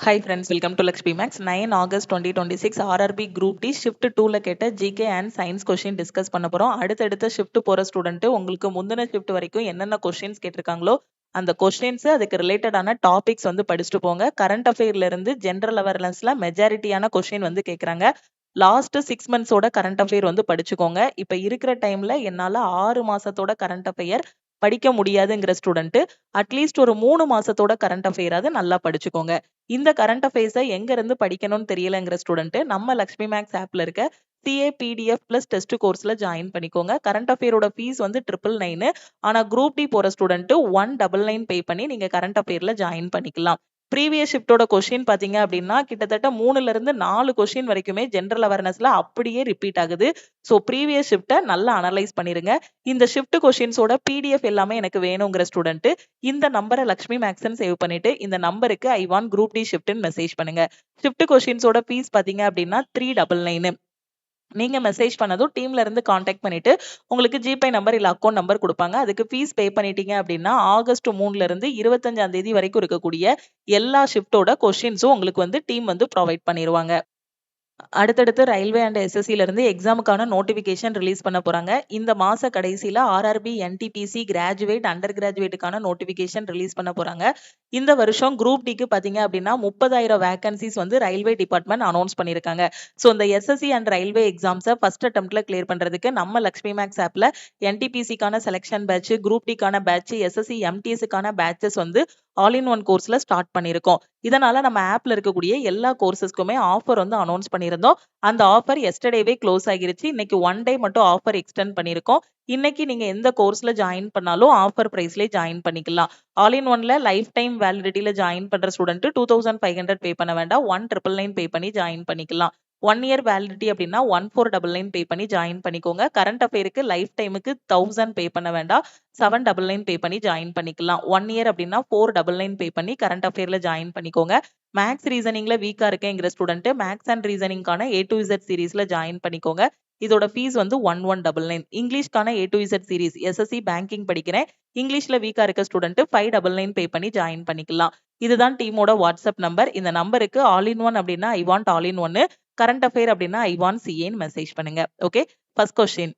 Hi friends, welcome to Lakshmi Max. 9 August 2026 RRB Group D Shift 2ல கேட்ட GK and Science question discuss பண்ண போறோம். அடுத்தடுத்த shift போற student உங்களுக்கு முந்தின ஷிஃப்ட் வரைக்கும் என்னென்ன கொஸ்டின்ஸ் கேட்டிருக்காங்களோ அந்த கொஸ்டின்ஸ் அதுக்கு ரிலேட்டடான டாபிக்ஸ் வந்து படிச்சுட்டு போங்க. கரண்ட் அஃபேர்ல இருந்து ஜென்ரல் அவேர்னஸ்ல மெஜாரிட்டியான கொஸ்டின் வந்து கேட்கறாங்க. லாஸ்ட் 6 மந்த்ஸோட கரண்ட் அஃபேர் வந்து படிச்சுக்கோங்க. இப்ப இருக்கிற டைம்ல என்னால 6 மாசத்தோட கரண்ட் அஃபேர் படிக்க முடியாதுங்கிற ஸ்டூடெண்ட் அட்லீஸ்ட் ஒரு 3 மாசத்தோட கரண்ட் அஃபேராவது நல்லா படிச்சுக்கோங்க. இந்த கரண்ட் அஃபேர்ஸை எங்க இருந்து படிக்கணும்னு தெரியலங்கிற ஸ்டூடெண்ட் நம்ம லக்ஷ்மி மேக்ஸ் ஆப்ல இருக்க சிஏ பிடிஎஃப் பிளஸ் டெஸ்ட் கோர்ஸ்ல ஜாயின் பண்ணிக்கோங்க. கரண்ட் அஃபேரோட ஃபீஸ் வந்து 999. ஆனா குரூப் டி போற ஸ்டூடெண்ட் 199 பே பண்ணி நீங்க கரண்ட் அஃபேர்ல ஜாயின் பண்ணிக்கலாம். ப்ரீவியஸ் ஷிஃப்டோட கொஸ்டின் பாத்தீங்க அப்படின்னா கிட்டத்தட்ட 3ல இருந்து 4 கொஸ்டின் வரைக்குமே ஜென்ரல் அவேர்னஸ்ல அப்படியே ரிப்பீட் ஆகுது. ஸோ ப்ரீவியஸ் ஷிஃப்ட்டை நல்லா அனலைஸ் பண்ணிருங்க. இந்த ஷிஃப்ட் கொஸ்டின்ஸோட பிடிஎஃப் எல்லாமே எனக்கு வேணுங்கிற ஸ்டூடெண்ட் இந்த நம்பரை லக்ஷ்மி மேக்ஸ்ன்னு சேவ் பண்ணிட்டு இந்த நம்பருக்கு ஐ வாண்ட் குரூப் டி ஷிஃப்ட்னு மெசேஜ் பண்ணுங்க. ஷிஃப்ட் கொஸ்டின்ஸோட ஃபீஸ் பாத்தீங்க அப்படின்னா 399. நீங்க மெசேஜ் பண்ணதும் டீம்ல இருந்து காண்டாக்ட் பண்ணிட்டு உங்களுக்கு ஜிபே நம்பர் இல்ல அக்கௌண்ட் நம்பர் கொடுப்பாங்க. அதுக்கு ஃபீஸ் பே பண்ணிட்டீங்க அப்படின்னா ஆகஸ்ட் 3ல இருந்து 25ஆம் தேதி வரைக்கும் இருக்கக்கூடிய எல்லா ஷிஃப்டோட கொஸ்டின்ஸும் உங்களுக்கு வந்து டீம் வந்து ப்ரொவைட் பண்ணிடுவாங்க. அடுத்தடுத்து ரயில்வே அண்ட் எஸ்எஸ்சில இருந்து எக்ஸாமுக்கான நோட்டிபிகேஷன் ரிலீஸ் பண்ண போறாங்க. இந்த மாச கடைசியில ஆர்ஆர்பி என்டிபிசி கிராஜுவேட் அண்டர் கிராஜுவேட்டுக்கான நோட்டிபிகேஷன் ரிலீஸ் பண்ண போறாங்க. இந்த வருஷம் குரூப் டிக்கு பாத்தீங்க அப்படின்னா 30,000 வேகன்சிஸ் வந்து ரயில்வே டிபார்ட்மெண்ட் அனௌன்ஸ் பண்ணிருக்காங்க. ஸோ இந்த எஸ்எஸ்சி அண்ட் ரயில்வே எக்ஸாம்ஸை ஃபர்ஸ்ட் அட்டெம்ப்ட்ல கிளியர் பண்றதுக்கு நம்ம லக்ஷ்மி மேக்ஸ் ஆப்ல என்டிபிசிக்கான செலக்ஷன் பேட்ச், குரூப் டிக்கான பேட்ச், எஸ்எஸ்சி எம்டிஎஸ்க்கான பேட்சஸ் வந்து ஆல் இன் ஒன் கோர்ஸ்ல ஸ்டார்ட் பண்ணிருக்கோம். இதனால நம்ம ஆப்ல இருக்கக்கூடிய எல்லா கோர்சஸ்க்குமே ஆஃபர் வந்து அனௌன்ஸ் பண்ணியிருந்தோம். அந்த ஆஃபர் எஸ்டர்டேவே க்ளோஸ் ஆகிருச்சு. இன்னைக்கு 1 டே மட்டும் ஆஃபர் எக்ஸ்டெண்ட் பண்ணிருக்கோம். இன்னைக்கு நீங்க எந்த கோர்ஸ்ல ஜாயின் பண்ணாலும் ஆஃபர் பிரைஸ்லயே ஜாயின் பண்ணிக்கலாம். ஆல் இன் ஒன்ல லைஃப் டைம் வேலிடிட்டில ஜாயின் பண்ற ஸ்டூடெண்ட் 2500 பே பண்ண வேண்டாம். 1999 பே பண்ணி ஜாயின் பண்ணிக்கலாம். 1 இயர் வேலிடிட்டி அப்படின்னா 1499 பே பண்ணி ஜாயின் பண்ணிக்கோங்க. கரண்ட் அஃபேருக்கு லைஃப் டைமுக்கு 1000 பே பண்ண வேண்டாம். 799 பே பண்ணி ஜாயின் பண்ணிக்கலாம். 1 இயர் அப்படின்னா 499 பே பண்ணி கரண்ட் அஃபேர்ல ஜாயின் பண்ணிக்கோங்க. மேக்ஸ் ரீசனிங்ல வீக்கா இருக்கேங்கிற ஸ்டூடெண்ட் மேக்ஸ் அண்ட் ரீசனிங்கான A to Z சீரீஸ்ல ஜாயின் பண்ணிக்கோங்க. இதோட ஃபீஸ் வந்து 1199. இங்கிலீஷ்கான A to Z series SSC banking படிக்கிறேன். இங்கிலீஷ்ல வீக்கா இருக்க ஸ்டூடெண்ட் 599 பே பண்ணி ஜாயின் பண்ணிக்கலாம். இதுதான் டீமோட வாட்ஸ்அப் நம்பர். இந்த நம்பருக்கு ஆல் இன் ஒன் அப்படின்னா ஐ வாண்ட் ஆல் இன் ஒன்னு, கரண்ட் அஃபேர் அப்படின்னா ஐ வாண்ட் சிஏன்னு மெசேஜ் பண்ணுங்க. Okay, first question.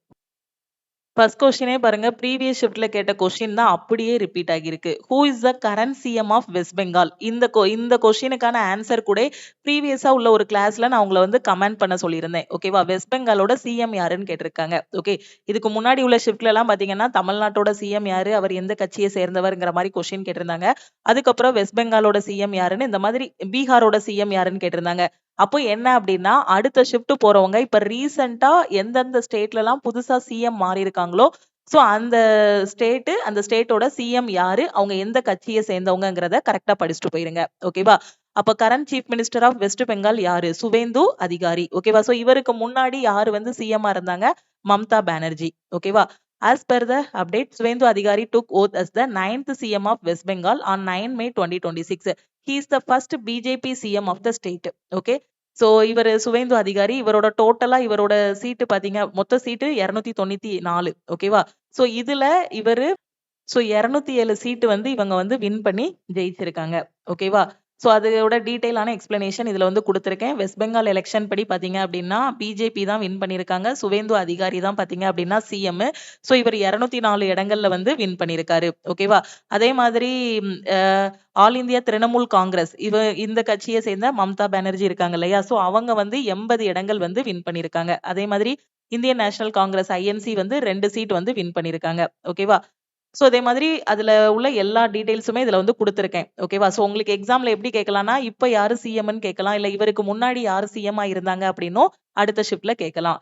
ஃபர்ஸ்ட் கொஸ்டினே பாருங்க, ப்ரீவியஸ் ஷிஃப்ட்ல கேட்ட கொஸ்டின் தான் அப்படியே ரிப்பீட் ஆகியிருக்கு. Who is the current CM of West Bengal? இந்த கொஸ்டினுக்கான ஆன்சர் கூட ப்ரீவியஸா உள்ள ஒரு கிளாஸ்ல நான் உங்களை வந்து கமெண்ட் பண்ண சொல்லியிருந்தேன். ஓகேவா? வெஸ்ட் பெங்காலோட சிஎம் யாருன்னு கேட்டிருக்காங்க. ஓகே, இதுக்கு முன்னாடி உள்ள ஷிஃப்ட்ல எல்லாம் பாத்தீங்கன்னா தமிழ்நாட்டோட சிஎம் யாரு, அவர் எந்த கட்சியை சேர்ந்தவர்ங்கிற மாதிரி கொஸ்டின் கேட்டிருந்தாங்க. அதுக்கப்புறம் வெஸ்ட் பெங்காலோட சிஎம் யாருன்னு, இந்த மாதிரி பீகாரோட சிஎம் யாருன்னு கேட்டிருந்தாங்க. அப்போ என்ன அப்படின்னா அடுத்த ஷிஃப்ட் போறவங்க இப்ப ரீசெண்டா எந்தெந்த ஸ்டேட்ல எல்லாம் புதுசா சிஎம் மாறி இருக்காங்களோ சோ அந்த ஸ்டேட்டோட சிஎம் யாரு, அவங்க எந்த கட்சியை சேர்ந்தவங்கிறத கரெக்டா படிச்சுட்டு போயிருங்க. ஓகேவா? அப்ப current chief minister of West Bengal யாரு? சுவேந்து அதிகாரி. ஓகேவா? சோ இவருக்கு முன்னாடி யாரு வந்து சிஎம் இருந்தாங்க? மம்தா பானர்ஜி. ஓகேவா? As per the update, Suvendu Adhikari took oath as the 9th CM of West Bengal on 9 May 2026. He is the first BJP CM of the state. Okay. So இவர் சுவேந்து அதிகாரி, இவரோட டோட்டலா இவரோட சீட்டு பாத்தீங்க, மொத்த சீட்டு 294. ஓகேவா? சோ இதுல இவரு 207 சீட்டு வந்து இவங்க வந்து வின் பண்ணி ஜெயிச்சிருக்காங்க. ஓகேவா? சோ அதோட டீடைலான எக்ஸ்பிளனேஷன் இதுல வந்து கொடுத்திருக்கேன். வெஸ்ட் பெங்கால் எலெக்ஷன் படி பாத்தீங்க அப்படின்னா பிஜேபி தான் வின் பண்ணிருக்காங்க. சுவேந்து அதிகாரி தான் பாத்தீங்க அப்படின்னா சிஎம். சோ இவர் 204 இடங்கள்ல வந்து வின் பண்ணிருக்காரு. ஓகேவா? அதே மாதிரி ஆல் இந்தியா திரிணாமுல் காங்கிரஸ் இந்த கட்சியை சேர்ந்த மம்தா பானர்ஜி இருக்காங்க இல்லையா? சோ அவங்க வந்து 80 இடங்கள் வந்து வின் பண்ணிருக்காங்க. அதே மாதிரி இந்தியன் நேஷனல் காங்கிரஸ் ஐஎன்சி வந்து 2 சீட் வந்து வின் பண்ணிருக்காங்க. ஓகேவா? சோ அதே மாதிரி அதுல உள்ள எல்லா டீடைல்ஸுமே இதுல வந்து கொடுத்திருக்கேன். ஓகேவா? சோ உங்களுக்கு எக்ஸாம்ல எப்படி கேட்கலாம்னா இப்ப யாரு சிஎம்னு கேட்கலாம், இல்ல இவருக்கு முன்னாடி யாரு சிஎம்மா இருந்தாங்க அப்படின்னும் அடுத்த ஷிப்ட்ல கேட்கலாம்.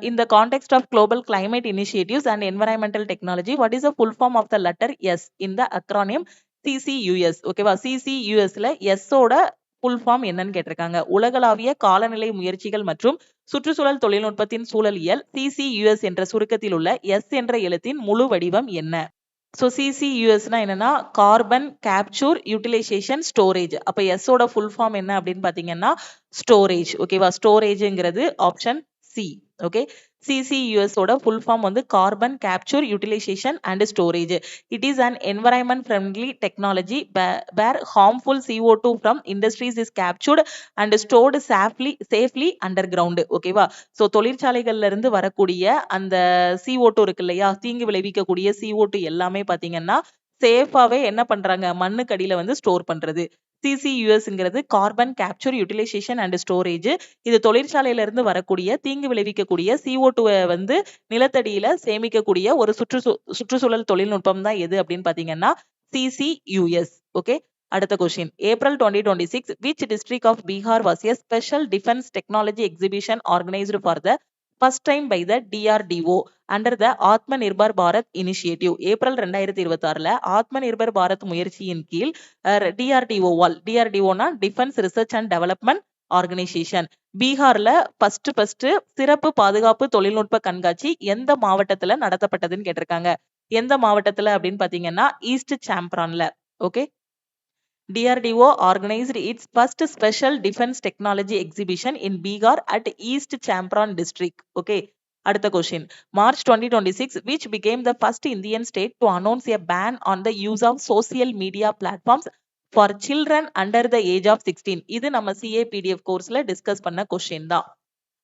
In the context of global climate initiatives and environmental technology, what is the full form of the letter S in the acronym CCUS? ஓகேவா? CCUSல S ஓட ஃபுல் ஃபார்ம் என்னன்னு கேட்டிருக்காங்க. உலகளாவிய காலநிலை முயற்சிகள் மற்றும் சுற்றுச்சூழல் தொழில்நுட்பத்தின் சூழலியல். CCUS என்ற சுருக்கத்தில் உள்ள S என்ற எழுத்தின் முழு வடிவம் என்ன? சோ CCUSனா என்னன்னா கார்பன் கேப்சூர் யூட்டிலைசேஷன் ஸ்டோரேஜ். அப்ப S ஓட ஃபுல் ஃபார்ம் என்ன அப்படின்னு பாத்தீங்கன்னா ஸ்டோரேஜ். ஓகேவா? ஸ்டோரேஜ்ங்கிறது ஆப்ஷன் சி. ஓகே, CCUS ஓட full form வந்து carbon capture utilization and storage. It is an environment friendly technology where harmful CO2 from industries is captured and stored safely underground. ஓகேவா? So தொழிற்சாலைகள்ல இருந்து வரக்கூடிய அந்த CO2 இருக்கு இல்லையா, தீங்கு விளைவிக்கக்கூடிய CO2 எல்லாமே பாத்தீங்கன்னா சேஃபாவே என்ன பண்றாங்க, மண்ணுக்கடியில வந்து ஸ்டோர் பண்றது. CCUSங்கிறது carbon capture utilisation and storage. இது தொழிற்சாலையில இருந்து வரக்கூடிய தீங்கு விளைவிக்கக்கூடிய CO2 வந்து நிலத்தடியில சேமிக்கக்கூடிய ஒரு சுற்றுச்சூழல் தொழில்நுட்பம் தான் எது அப்படின்னு பாத்தீங்கன்னா CCUS. ஓகே, அடுத்த question. April 2026 which district of Bihar was a special defense technology exhibition organized for the first time by the DRDO under the Atma Nirbhar Bharat initiative. April 2026ல ஆத்ம நிர்பர் பாரத் முயற்சியின் கீழ் டிஆர்டிஓனா defence research and development organisation பீகார்ல first சிறப்பு பாதுகாப்பு தொழில்நுட்ப கண்காட்சி எந்த மாவட்டத்துல நடத்தப்பட்டதுன்னு கேட்டிருக்காங்க. எந்த மாவட்டத்துல அப்படின்னு பாத்தீங்கன்னா ஈஸ்ட் சாம்பரான்ல. Okay, DRDO organized its first special defense technology exhibition in Bihar at East Champaran district. Okay. அடுத்த question. March 2026, which became the first Indian state to announce a ban on the use of social media platforms for children under the age of 16. இது நம்ம CAPDF கோர்ஸ்ல discuss பண்ண question தான்.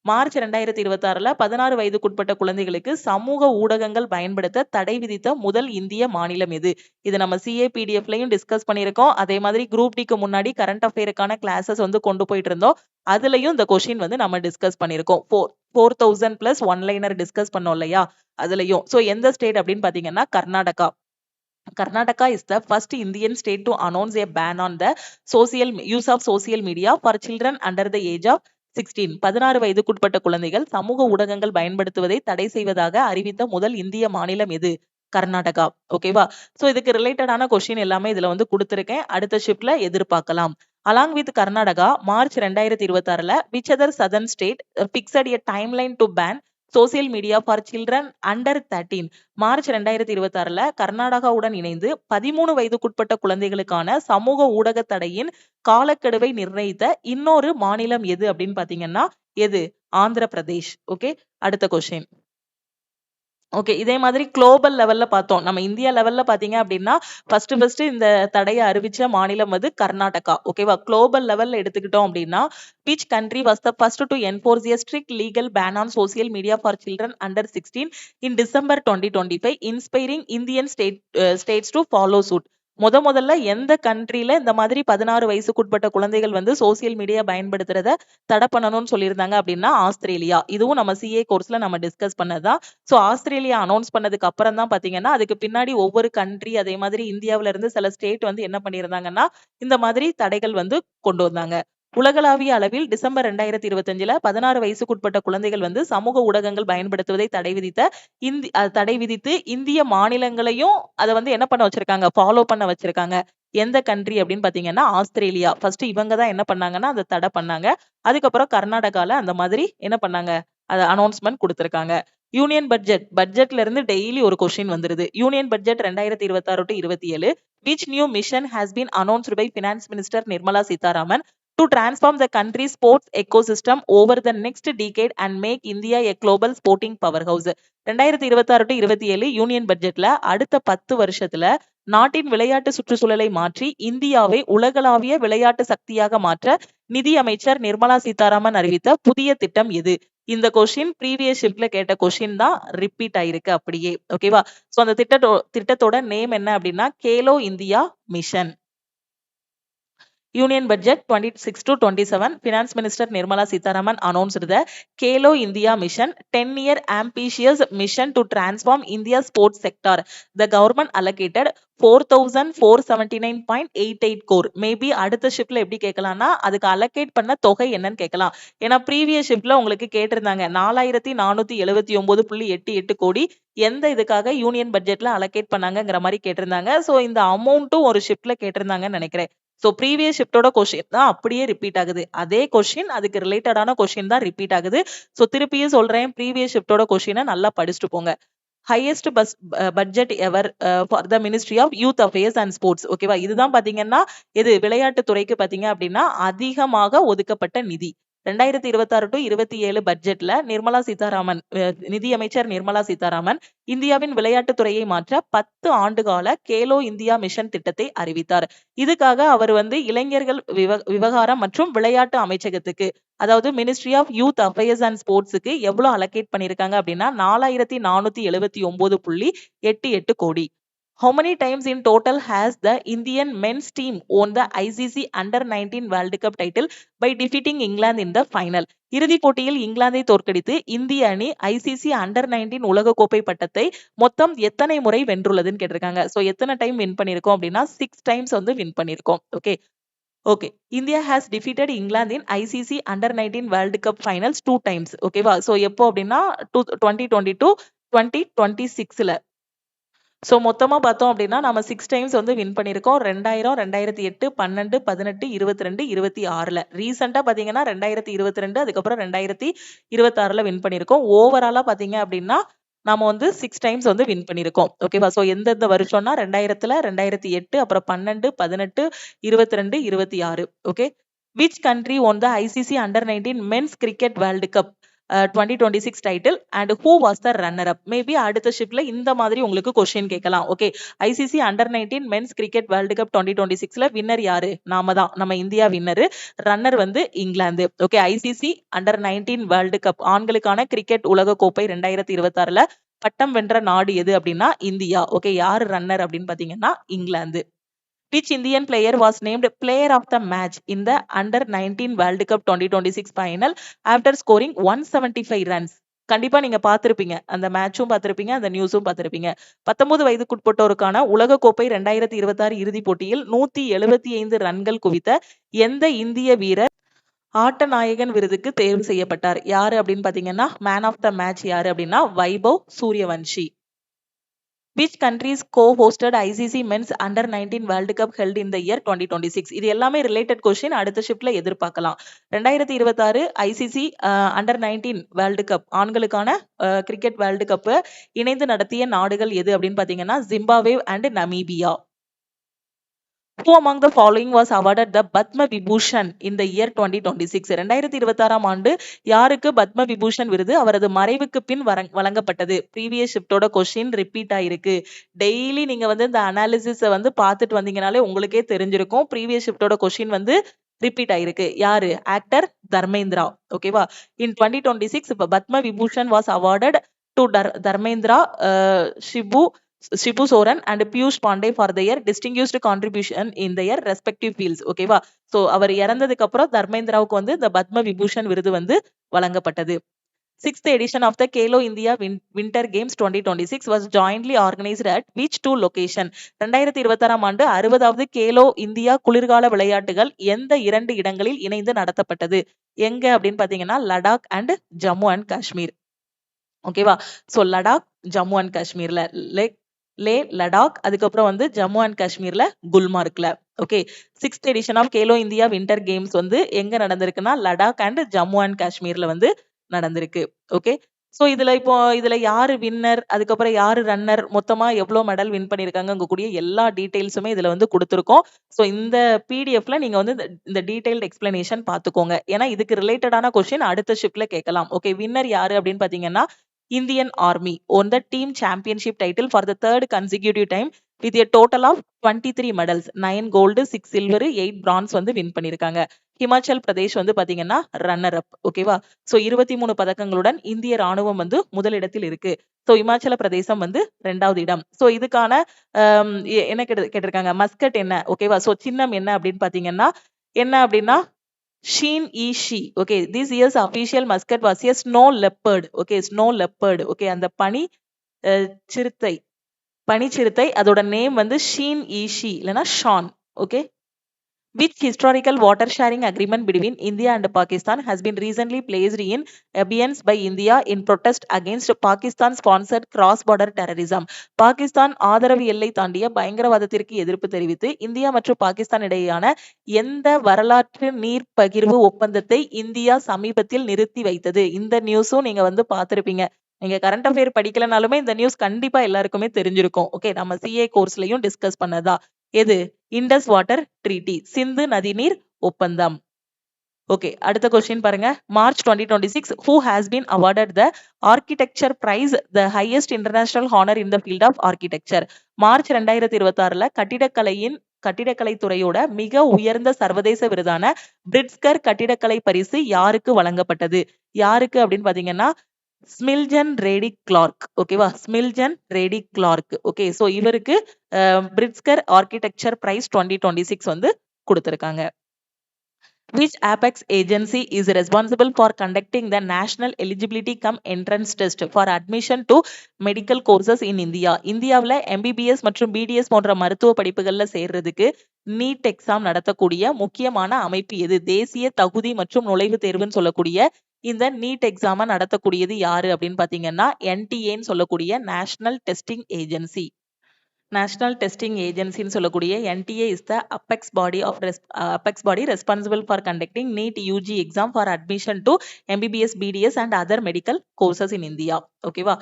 March 2026ல 16 வயதுக்குட்பட்ட குழந்தைகளுக்கு சமூக ஊடகங்கள் பயன்படுத்த தடை விதித்த முதல் இந்திய மாநிலம் எது? இது நம்ம CAPDFலயும் டிஸ்கஸ் பண்ணியிருக்கோம். அதே மாதிரி குரூப் டிக்கு முன்னாடி கரண்ட் அஃபேருக்கான கிளாஸஸ் வந்து கொண்டு போயிட்டு இருந்தோம். அதுலயும் இந்த கொஸ்டின் வந்து நம்ம டிஸ்கஸ் பண்ணியிருக்கோம். 4000 பிளஸ் ஒன்லைனர் டிஸ்கஸ் பண்ணோம் இல்லையா, அதுலயும். சோ எந்த ஸ்டேட் அப்படின்னு பாத்தீங்கன்னா Karnataka. Karnataka is the first Indian state to announce a ban on the use of social media for children under the age of 16. 16 வயதுக்குட்பட்ட குழந்தைகள் சமூக ஊடகங்கள் பயன்படுத்துவதை தடை செய்வதாக அறிவித்த முதல் இந்திய மாநிலம் எது? கர்நாடகா. ஓகேவா? சோ இதுக்கு ரிலேட்டடான கொஸ்டின் எல்லாமே இதுல வந்து கொடுத்திருக்கேன். அடுத்த ஷிப்ட்ல எதிர்பார்க்கலாம். Along with Karnataka, March 2026ல which other southern state fixed a timeline to ban social media for children under 13. March 2026ல கர்நாடகாவுடன் இணைந்து 13 வயதுக்குட்பட்ட குழந்தைகளுக்கான சமூக ஊடக தடையின் காலக்கெடுவை நிர்ணயித்த இன்னொரு மாநிலம் எது அப்படின்னு பாத்தீங்கன்னா எது? ஆந்திர பிரதேஷ். ஓகே, அடுத்த கொஸ்டின். ஓகே, இதே மாதிரி குளோபல் லெவல்ல பார்த்தோம். நம்ம இந்தியா லெவல்ல பாத்தீங்க அப்படின்னா ஃபர்ஸ்ட் இந்த தடையை அறிவிச்ச மாநிலம் வந்து கர்நாடகா. ஓகேவா? குளோபல் லெவல்ல எடுத்துக்கிட்டோம் அப்படின்னா which country was the first to enforce a strict legal ban on social media for children under 16 in December 2025, inspiring Indian states to follow suit. முதல்ல எந்த கண்ட்ரில இந்த மாதிரி 16 வயசுக்குட்பட்ட குழந்தைகள் வந்து சோசியல் மீடியா பயன்படுத்துறத தடை பண்ணணும்னு சொல்லியிருந்தாங்க அப்படின்னா ஆஸ்திரேலியா. இதுவும் நம்ம CA கோர்ஸ்ல நம்ம டிஸ்கஸ் பண்ணதுதான். சோ ஆஸ்திரேலியா அனௌன்ஸ் பண்ணதுக்கு அப்புறம் தான் பாத்தீங்கன்னா அதுக்கு பின்னாடி ஒவ்வொரு கண்ட்ரி அதே மாதிரி இந்தியாவில இருந்து சில ஸ்டேட் வந்து என்ன பண்ணியிருந்தாங்கன்னா இந்த மாதிரி தடைகள் வந்து கொண்டு வந்தாங்க. உலகளாவிய அளவில் டிசம்பர் 2025ல 16 வயசுக்குட்பட்ட குழந்தைகள் வந்து சமூக ஊடகங்கள் பயன்படுத்துவதை தடை விதித்து இந்திய மாநிலங்களையும் அதை வந்து என்ன பண்ண வச்சிருக்காங்க, ஃபாலோ பண்ண வச்சிருக்காங்க. எந்த கண்ட்ரி அப்படின்னு பாத்தீங்கன்னா ஆஸ்திரேலியா. ஃபர்ஸ்ட் இவங்க தான் என்ன பண்ணாங்கன்னா அதை தடை பண்ணாங்க. அதுக்கப்புறம் கர்நாடகால அந்த மாதிரி என்ன பண்ணாங்க, அதை அனௌன்ஸ்மெண்ட் கொடுத்திருக்காங்க. யூனியன் பட்ஜெட்ல இருந்து டெய்லி ஒரு கொஸ்டின் வந்துருது. Union budget 2026 to 27 which new mission has been announced by Finance Minister Nirmala Sitharaman to transform the country's sports ecosystem over the next decade and make India a global sporting powerhouse. 2026 to 27 union பட்ஜெட்ல அடுத்த 10 வருஷத்துல நாட்டின் விளையாட்டு சுற்றுச்சூழலை மாற்றி இந்தியாவை உலகளாவிய விளையாட்டு சக்தியாக மாற்ற நிதி அமைச்சர் நிர்மலா சீதாராமன் அறிவித்த புதிய திட்டம் எது? இந்த கொஸ்டின் ப்ரீவியஸ் ஷிப்ட்ல கேட்ட கொஸ்டின் தான் ரிப்பீட் ஆயிருக்கு அப்படியே. ஓகேவா? சோ அந்த திட்டத்தோட நேம் என்ன அப்படின்னா Khelo India mission. Union Budget 26 to 27, Finance Minister Nirmala Sitharaman announced the Kelo India Mission, 10-year ambitious mission to transform India's sports sector. The government allocated 4,479.88 crore. Maybe அடுத்த ஷிப்ட்ல எப்படி கேட்கலாம்னா அதுக்கு அலோகேட் பண்ண தொகை என்னன்னு கேட்கலாம். ஏன்னா ப்ரீவியஸ் ஷிப்ட்ல உங்களுக்கு கேட்டிருந்தாங்க 4478.88 கோடி எந்த இதுக்காக யூனியன் பட்ஜெட்ல அலோகேட் பண்ணாங்கங்கிற மாதிரி கேட்டிருந்தாங்க. சோ இந்த அமௌண்ட்டும் ஒரு ஷிப்ட்ல கேட்டிருந்தாங்கன்னு நினைக்கிறேன். சோ ப்ரீவியஸ் ஷிப்டோட கொஸ்டின் தான் அப்படியே ரிப்பீட் ஆகுது. அதே கொஸ்டின் அதுக்கு ரிலேட்டடான கொஸ்டின் தான் ரிப்பீட் ஆகுது. சோ திருப்பியும் சொல்றேன், ப்ரீவியஸ் ஷிப்டோட கொஸ்டினை நல்லா படிச்சுட்டு போங்க. Highest budget ever for the ministry of youth affairs and sports. ஓகேவா? இதுதான் பாத்தீங்கன்னா விளையாட்டு துறைக்கு பாத்தீங்க அப்படின்னா அதிகமாக ஒதுக்கப்பட்ட நிதி. 2026 to 27 பட்ஜெட்ல நிர்மலா சீதாராமன் நிதியமைச்சர் நிர்மலா சீதாராமன் இந்தியாவின் விளையாட்டுத் துறையை மாற்ற 10 ஆண்டுகால கேலோ இந்தியா மிஷன் திட்டத்தை அறிவித்தார். இதுக்காக அவர் இளைஞர்கள் விவகாரம் மற்றும் விளையாட்டு அமைச்சகத்துக்கு, அதாவது ministry of youth affairs and ஸ்போர்ட்ஸுக்கு எவ்வளவு அலோகேட் பண்ணிருக்காங்க அப்படின்னா 4479.88 கோடி. How many times in total has the Indian men's team won the ICC Under-19 World Cup title by defeating England in the final? இறுதிப் போட்டியில் இங்கிலாந்தை தோற்கடித்து இந்திய அணி ICC Under-19 உலகக்கோப்பை பட்டத்தை மொத்தம் எத்தனை முறை வென்றுள்ளதுன்னு கேட்டிருக்காங்க. சோ எத்தனை டைம் வின் பண்ணிருக்கோம் அப்படின்னா 6 டைம்ஸ் வின் பண்ணிருக்கோம். Okay India has defeated England in ICC Under-19 world cup finals 2 times. ஓகேவா? சோ எப்போ அப்படின்னா 2022 2026ல. சோ மொத்தமா பார்த்தோம் அப்படின்னா நம்ம 6 டைம்ஸ் வின் பண்ணிருக்கோம். 2000, 2008, 12, 18, 22, 26ல. ரீசெண்டா பாத்தீங்கன்னா 2022 அதுக்கப்புறம் 2026ல வின் பண்ணிருக்கோம். ஓவராலா பாத்தீங்க அப்படின்னா நாம 6 டைம்ஸ் வின் பண்ணிருக்கோம். ஓகேவா? சோ எந்தெந்த வருஷம்னா 2000ல, 2008, அப்புறம் 12, 18, 22, 26. Okay. Which country won the ICC Under-19 Men's Cricket World Cup 2026 title and who was the runner up? Maybe அடுத்த ஷிப்ட்ல இந்த மாதிரி உங்களுக்கு क्वेश्चन கேட்கலாம். Okay. ICC Under-19 Men's Cricket World Cup 2026ல வின்னர் யாரு? நாம தான். நம்ம India winner. Runner England. Okay. ICC Under-19 world cup ஆண்களுக்கான கிரிக்கெட் உலக கோப்பை 2026ல பட்டம் வென்ற நாடு எது அப்படின்னா இந்தியா. ஓகே. யார் ரன்னர் அப்படின்னு பாத்தீங்கன்னா England. Which Indian player was named player of the match in the Under-19 World Cup 2026 final after scoring 175 runs? கண்டிப்பா நீங்க பார்த்திருப்பீங்க. அந்த மேட்சும் பார்த்திருப்பீங்க, அந்த நியூஸும் பார்த்திருப்பீங்க. 19 வயதுக்குட்பட்டோருக்கான உலக கோப்பை 2026 இறுதிப் போட்டியில் 175 ரன்கள் குவித்த எந்த இந்திய வீரர் ஆட்ட நாயகன் விருதுக்கு தேர்வு செய்யப்பட்டார்? யாரு அப்படின்னு பாத்தீங்கன்னா மேன் ஆஃப் த மேட்ச் யாரு அப்படின்னா Vaibhav Suryavanshi. Which countries co-hosted ICC Men's Under-19 World Cup held in the year 2026? இது எல்லாமே ரிலேட்டட் கொஸ்டின் அடுத்த ஷிப்ட்ல எதிர்பார்க்கலாம். 2026 ICC Under-19 வேர்ல்டு கப் ஆண்களுக்கான கிரிக்கெட் வேர்ல்டு கப் இணைந்து நடத்திய நாடுகள் எது அப்படின்னு பாத்தீங்கன்னா Zimbabwe and Namibia. Who among the following was awarded the Padma Vibhushan in the year 2026? 2026ஆம் ஆண்டு யாருக்கு பத்ம விபூஷன் விருது அவரது மறைவுக்கு பின் வழங்கப்பட்டது? ப்ரீவியஸ் ஷிப்டோட கொஸ்டின் ரிப்பீட் ஆயிருக்கு. டெய்லி நீங்க இந்த அனாலிசிஸ் பார்த்துட்டு வந்தீங்கனாலே உங்களுக்கே தெரிஞ்சிருக்கும். ப்ரீவியஸ் ஷிப்டோட கொஸ்டின் ரிப்பீட் ஆயிருக்கு. யாரு? ஆக்டர் தர்மேந்திரா. ஓகேவா? இன் 2026 Padma Vibhushan was awarded to Dharmendra, Shibu Soren and Piyush Pandey for their distinguished contribution in their respective fields. ஓகேவா? சோ அவர் இறந்ததுக்கு அப்புறம் தர்மேந்திராவுக்கு இந்த பத்ம விபூஷன் விருது வழங்கப்பட்டது. 6th edition of the Kelo India Winter Games 2026 was jointly organized at which two location? 2026ஆம் ஆண்டு 60வது Khelo India குளிர்கால விளையாட்டுகள் எந்த 2 இடங்களில் இணைந்து நடத்தப்பட்டது? எங்க அப்படின்னு பாத்தீங்கன்னா லடாக் அண்ட் ஜம்மு அண்ட் காஷ்மீர். ஓகேவா? சோ லடாக், ஜம்மு அண்ட் காஷ்மீர்ல லே லடாக், அதுக்கப்புறம் ஜம்மு அண்ட் காஷ்மீர்ல குல்மார்க்ல. Okay. 6th edition of Khelo India winter games எங்க நடந்திருக்குன்னா லடாக் அண்ட் ஜம்மு அண்ட் காஷ்மீர்ல நடந்திருக்கு. ஓகே. சோ இதுல யாரு வின்னர், அதுக்கப்புறம் யாரு ரன்னர், மொத்தமா எவ்வளவு மெடல் வின் பண்ணிருக்காங்க கூடிய எல்லா டீடைல்ஸுமே இதுல கொடுத்திருக்கோம். சோ இந்த பிடிஎஃப்ல நீங்க இந்த டீடைல்ட் எக்ஸ்பிளனேஷன் பாத்துக்கோங்க. ஏன்னா இதுக்கு ரிலேட்டடான கொஸ்டின் அடுத்த ஷிப்ட்ல கேட்கலாம். ஓகே. வின்னர் யாரு அப்படின்னு பாத்தீங்கன்னா Indian Army won the team championship title for the third consecutive time with a total of 23 medals. 9 gold, 6 silver, 8 bronze win பண்ணிருக்காங்க. ஹிமாச்சல் பிரதேஷ் பாத்தீங்கன்னா ரன்னர் அப். ஓகேவா? சோ 23 பதக்கங்களுடன் இந்திய ராணுவம் முதலிடத்தில் இருக்கு. சோ இமாச்சல பிரதேசம் 2வது இடம். சோ இதுக்கான என்ன கேட்டிருக்காங்க? மஸ்கட் என்ன? ஓகேவா? சோ சின்னம் என்ன அப்படின்னு பாத்தீங்கன்னா என்ன அப்படின்னா Sheen E She. Okay, this year's official mascot was a snow leopard. Okay, snow leopard. Okay, அந்த பனி சிறுத்தை அதோட நேம் Sheen E She இல்லனா Sean. Okay. Which historical water sharing agreement between India and Pakistan has been recently placed in abeyance by India in protest against Pakistan sponsored cross border terrorism? Pakistan ஆதரவு எல்லை தாண்டிய பயங்கரவாதத்திற்கு எதிர்ப்பு தெரிவித்து India மற்றும் பாகிஸ்தான் இடையேயான எந்த வரலாற்று நீர் பகிர்வு ஒப்பந்தத்தை இந்தியா சமீபத்தில் நிறுத்தி வைத்தது? இந்த நியூஸும் நீங்க பார்த்திருப்பீங்க. நீங்க கரண்ட் அஃபேர் படிக்கலனாலுமே இந்த நியூஸ் கண்டிப்பா எல்லாருக்குமே தெரிஞ்சிருக்கும். ஓகே. நம்ம சிஏ கோர்ஸ்லயும் டிஸ்கஸ் பண்ணதா. எது? இண்டஸ் வாட்டர் ட்ரீட்டி, சிந்து நதிநீர் ஒப்பந்தம். ஓகே, அடுத்த கொஸ்டின் பாருங்க. March 2026 who has been awarded the architecture prize, the highest international honor in the field of architecture? March 2026ல கட்டிடக்கலை துறையோட மிக உயர்ந்த சர்வதேச விருதான பிரிட்ஸ்கர் கட்டிடக்கலை பரிசு யாருக்கு வழங்கப்பட்டது? யாருக்கு அப்படின்னு பாத்தீங்கன்னா ஸ்மில்ஜன் ரேடி கிளார்க். ஓகேவா, ஸ்மில்ஜன் ரேடி கிளார்க். ஓகே, சோ இவருக்கு பிரிட்ஸ்கர் ஆர்கிடெக்சர் பிரைஸ் 2026 வந்து கொடுத்திருக்காங்க. Which apex agency is responsible for conducting the national eligibility cum entrance test for admission to medical courses in India? இந்தியாவுல MBBS மற்றும் BDS போன்ற மருத்துவ படிப்புகள்ல சேர்றதுக்கு நீட் எக்ஸாம் நடத்தக்கூடிய முக்கியமான அமைப்பு எது? தேசிய தகுதி மற்றும் நுழைவுத் தேர்வுன்னு சொல்லக்கூடிய இந்த நீட் எக்ஸாம நடத்தக்கூடியது யாரு அப்படின்னு பாத்தீங்கன்னா NTA சொல்லக்கூடிய national testing agency. National testing ஏஜென்சின்னு சொல்லக்கூடிய NTA is the apex body responsible for conducting NEET UG exam for admission to MBBS, BDS and other medical courses in India. ஓகேவா,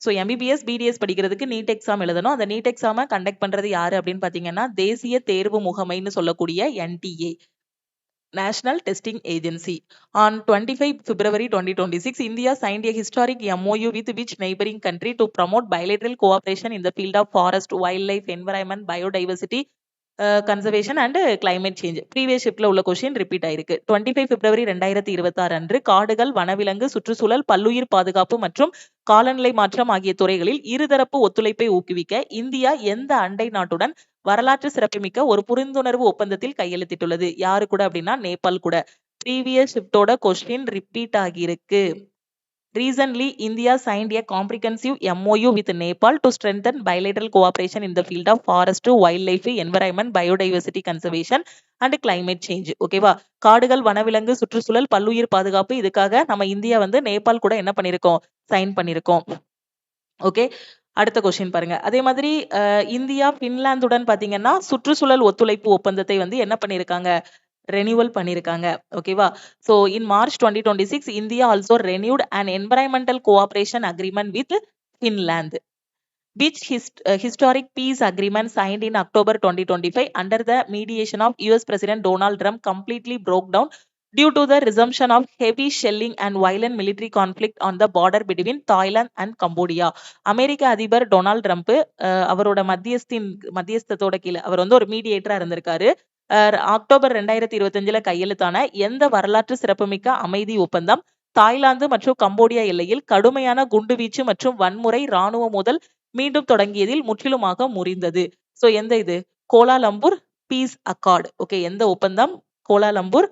ஸோ MBBS, BDS படிக்கிறதுக்கு NEET exam எழுதணும். அந்த NEET எக்ஸாமை conduct பண்றது யாரு அப்படின்னு பாத்தீங்கன்னா தேசிய தேர்வு முகமைன்னு சொல்லக்கூடிய NTA, National Testing Agency. On 25 February 2026, India signed a historic MOU with which neighboring country to promote bilateral cooperation in the field of forest, wildlife, environment, biodiversity, conservation and climate change. Previous ஷிப்ட்ல உள்ள question repeat ஆயிருக்கு. 25 பிப்ரவரி 2026 அன்று காடுகள், வனவிலங்கு, சுற்றுச்சூழல், பல்லுயிர் பாதுகாப்பு மற்றும் காலநிலை மாற்றம் ஆகிய துறைகளில் இருதரப்பு ஒத்துழைப்பை ஊக்குவிக்க இந்தியா எந்த அண்டை நாட்டுடன் வரலாற்று சிறப்புமிக்க ஒரு புரிந்துணர்வு ஒப்பந்தத்தில் கையெழுத்திட்டுள்ளது? யாரு கூட அப்படின்னா நேபாள் கூட. ப்ரீவியஸ் ஷிப்டோட கொஸ்டின் ரிப்பீட் ஆகியிருக்கு. Recently, India signed a comprehensive MOU with Nepal to strengthen bilateral cooperation in the field of forest, wildlife, environment, biodiversity conservation and climate change. ஓகேவா, காடுகள், வனவிலங்கு, சுற்றுச்சூழல், பல்லுயிர் பாதுகாப்பு, இதுக்காக நம்ம இந்தியா வந்து நேபாள் கூட என்ன பண்ணிருக்கோம்? சைன் பண்ணிருக்கோம். ஓகே, அடுத்த கொஸ்டின் பாருங்க. அதே மாதிரி இந்தியா பின்லாந்துடன் பாத்தீங்கன்னா சுற்றுச்சூழல் ஒத்துழைப்பு ஒப்பந்தத்தை வந்து என்ன பண்ணிருக்காங்க? ரெனியூவல் பண்ணிருக்காங்க. ஓகேவா, so in March 2026 India also renewed an environmental cooperation agreement with Finland. Which historic peace agreement signed in October 2025 under the mediation of US President Donald Trump completely broke down due to the resumption of heavy shelling and violent military conflict on the border between Thailand and Cambodia? அமெரிக்க அதிபர் Donald Trump அவரோட மத்தியஸ்தத்தோட கீழே அவர் வந்து ஒரு மீடியேட்டரா இருந்திருக்காரு. October 2025ல கையெழுத்தான எந்த வரலாற்று சிறப்புமிக்க அமைதி ஒப்பந்தம் தாய்லாந்து மற்றும் கம்போடியா எல்லையில் கடுமையான குண்டுவீச்சு மற்றும் வன்முறை ராணுவ மோதல் மீண்டும் தொடங்கியதில் முற்றிலுமாக முறிந்தது? சோ எந்த இது? Kuala Lumpur peace accord. ஓகே, எந்த ஒப்பந்தம்? Kuala Lumpur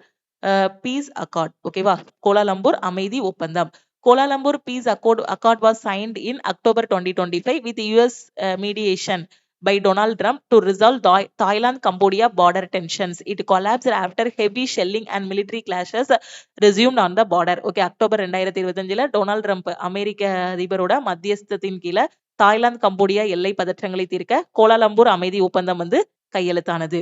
peace accord. ஓகேவா, கோலாலம்பூர் அமைதி ஒப்பந்தம். Kuala Lumpur peace accord was signed in October 2025 with US mediation by Donald Trump to resolve Thailand-Cambodia border tensions. It collapsed after heavy shelling and military clashes resumed on the border. Okay, October 2025ல Donald Trump அமெரிக்க அதிபரோட மத்தியஸ்தத்தின் கீழே Thailand, Cambodia எல்லை பதற்றங்களை தீர்க்க Kuala Lumpur அமைதி ஒப்பந்தம் வந்து கையெழுத்தானது.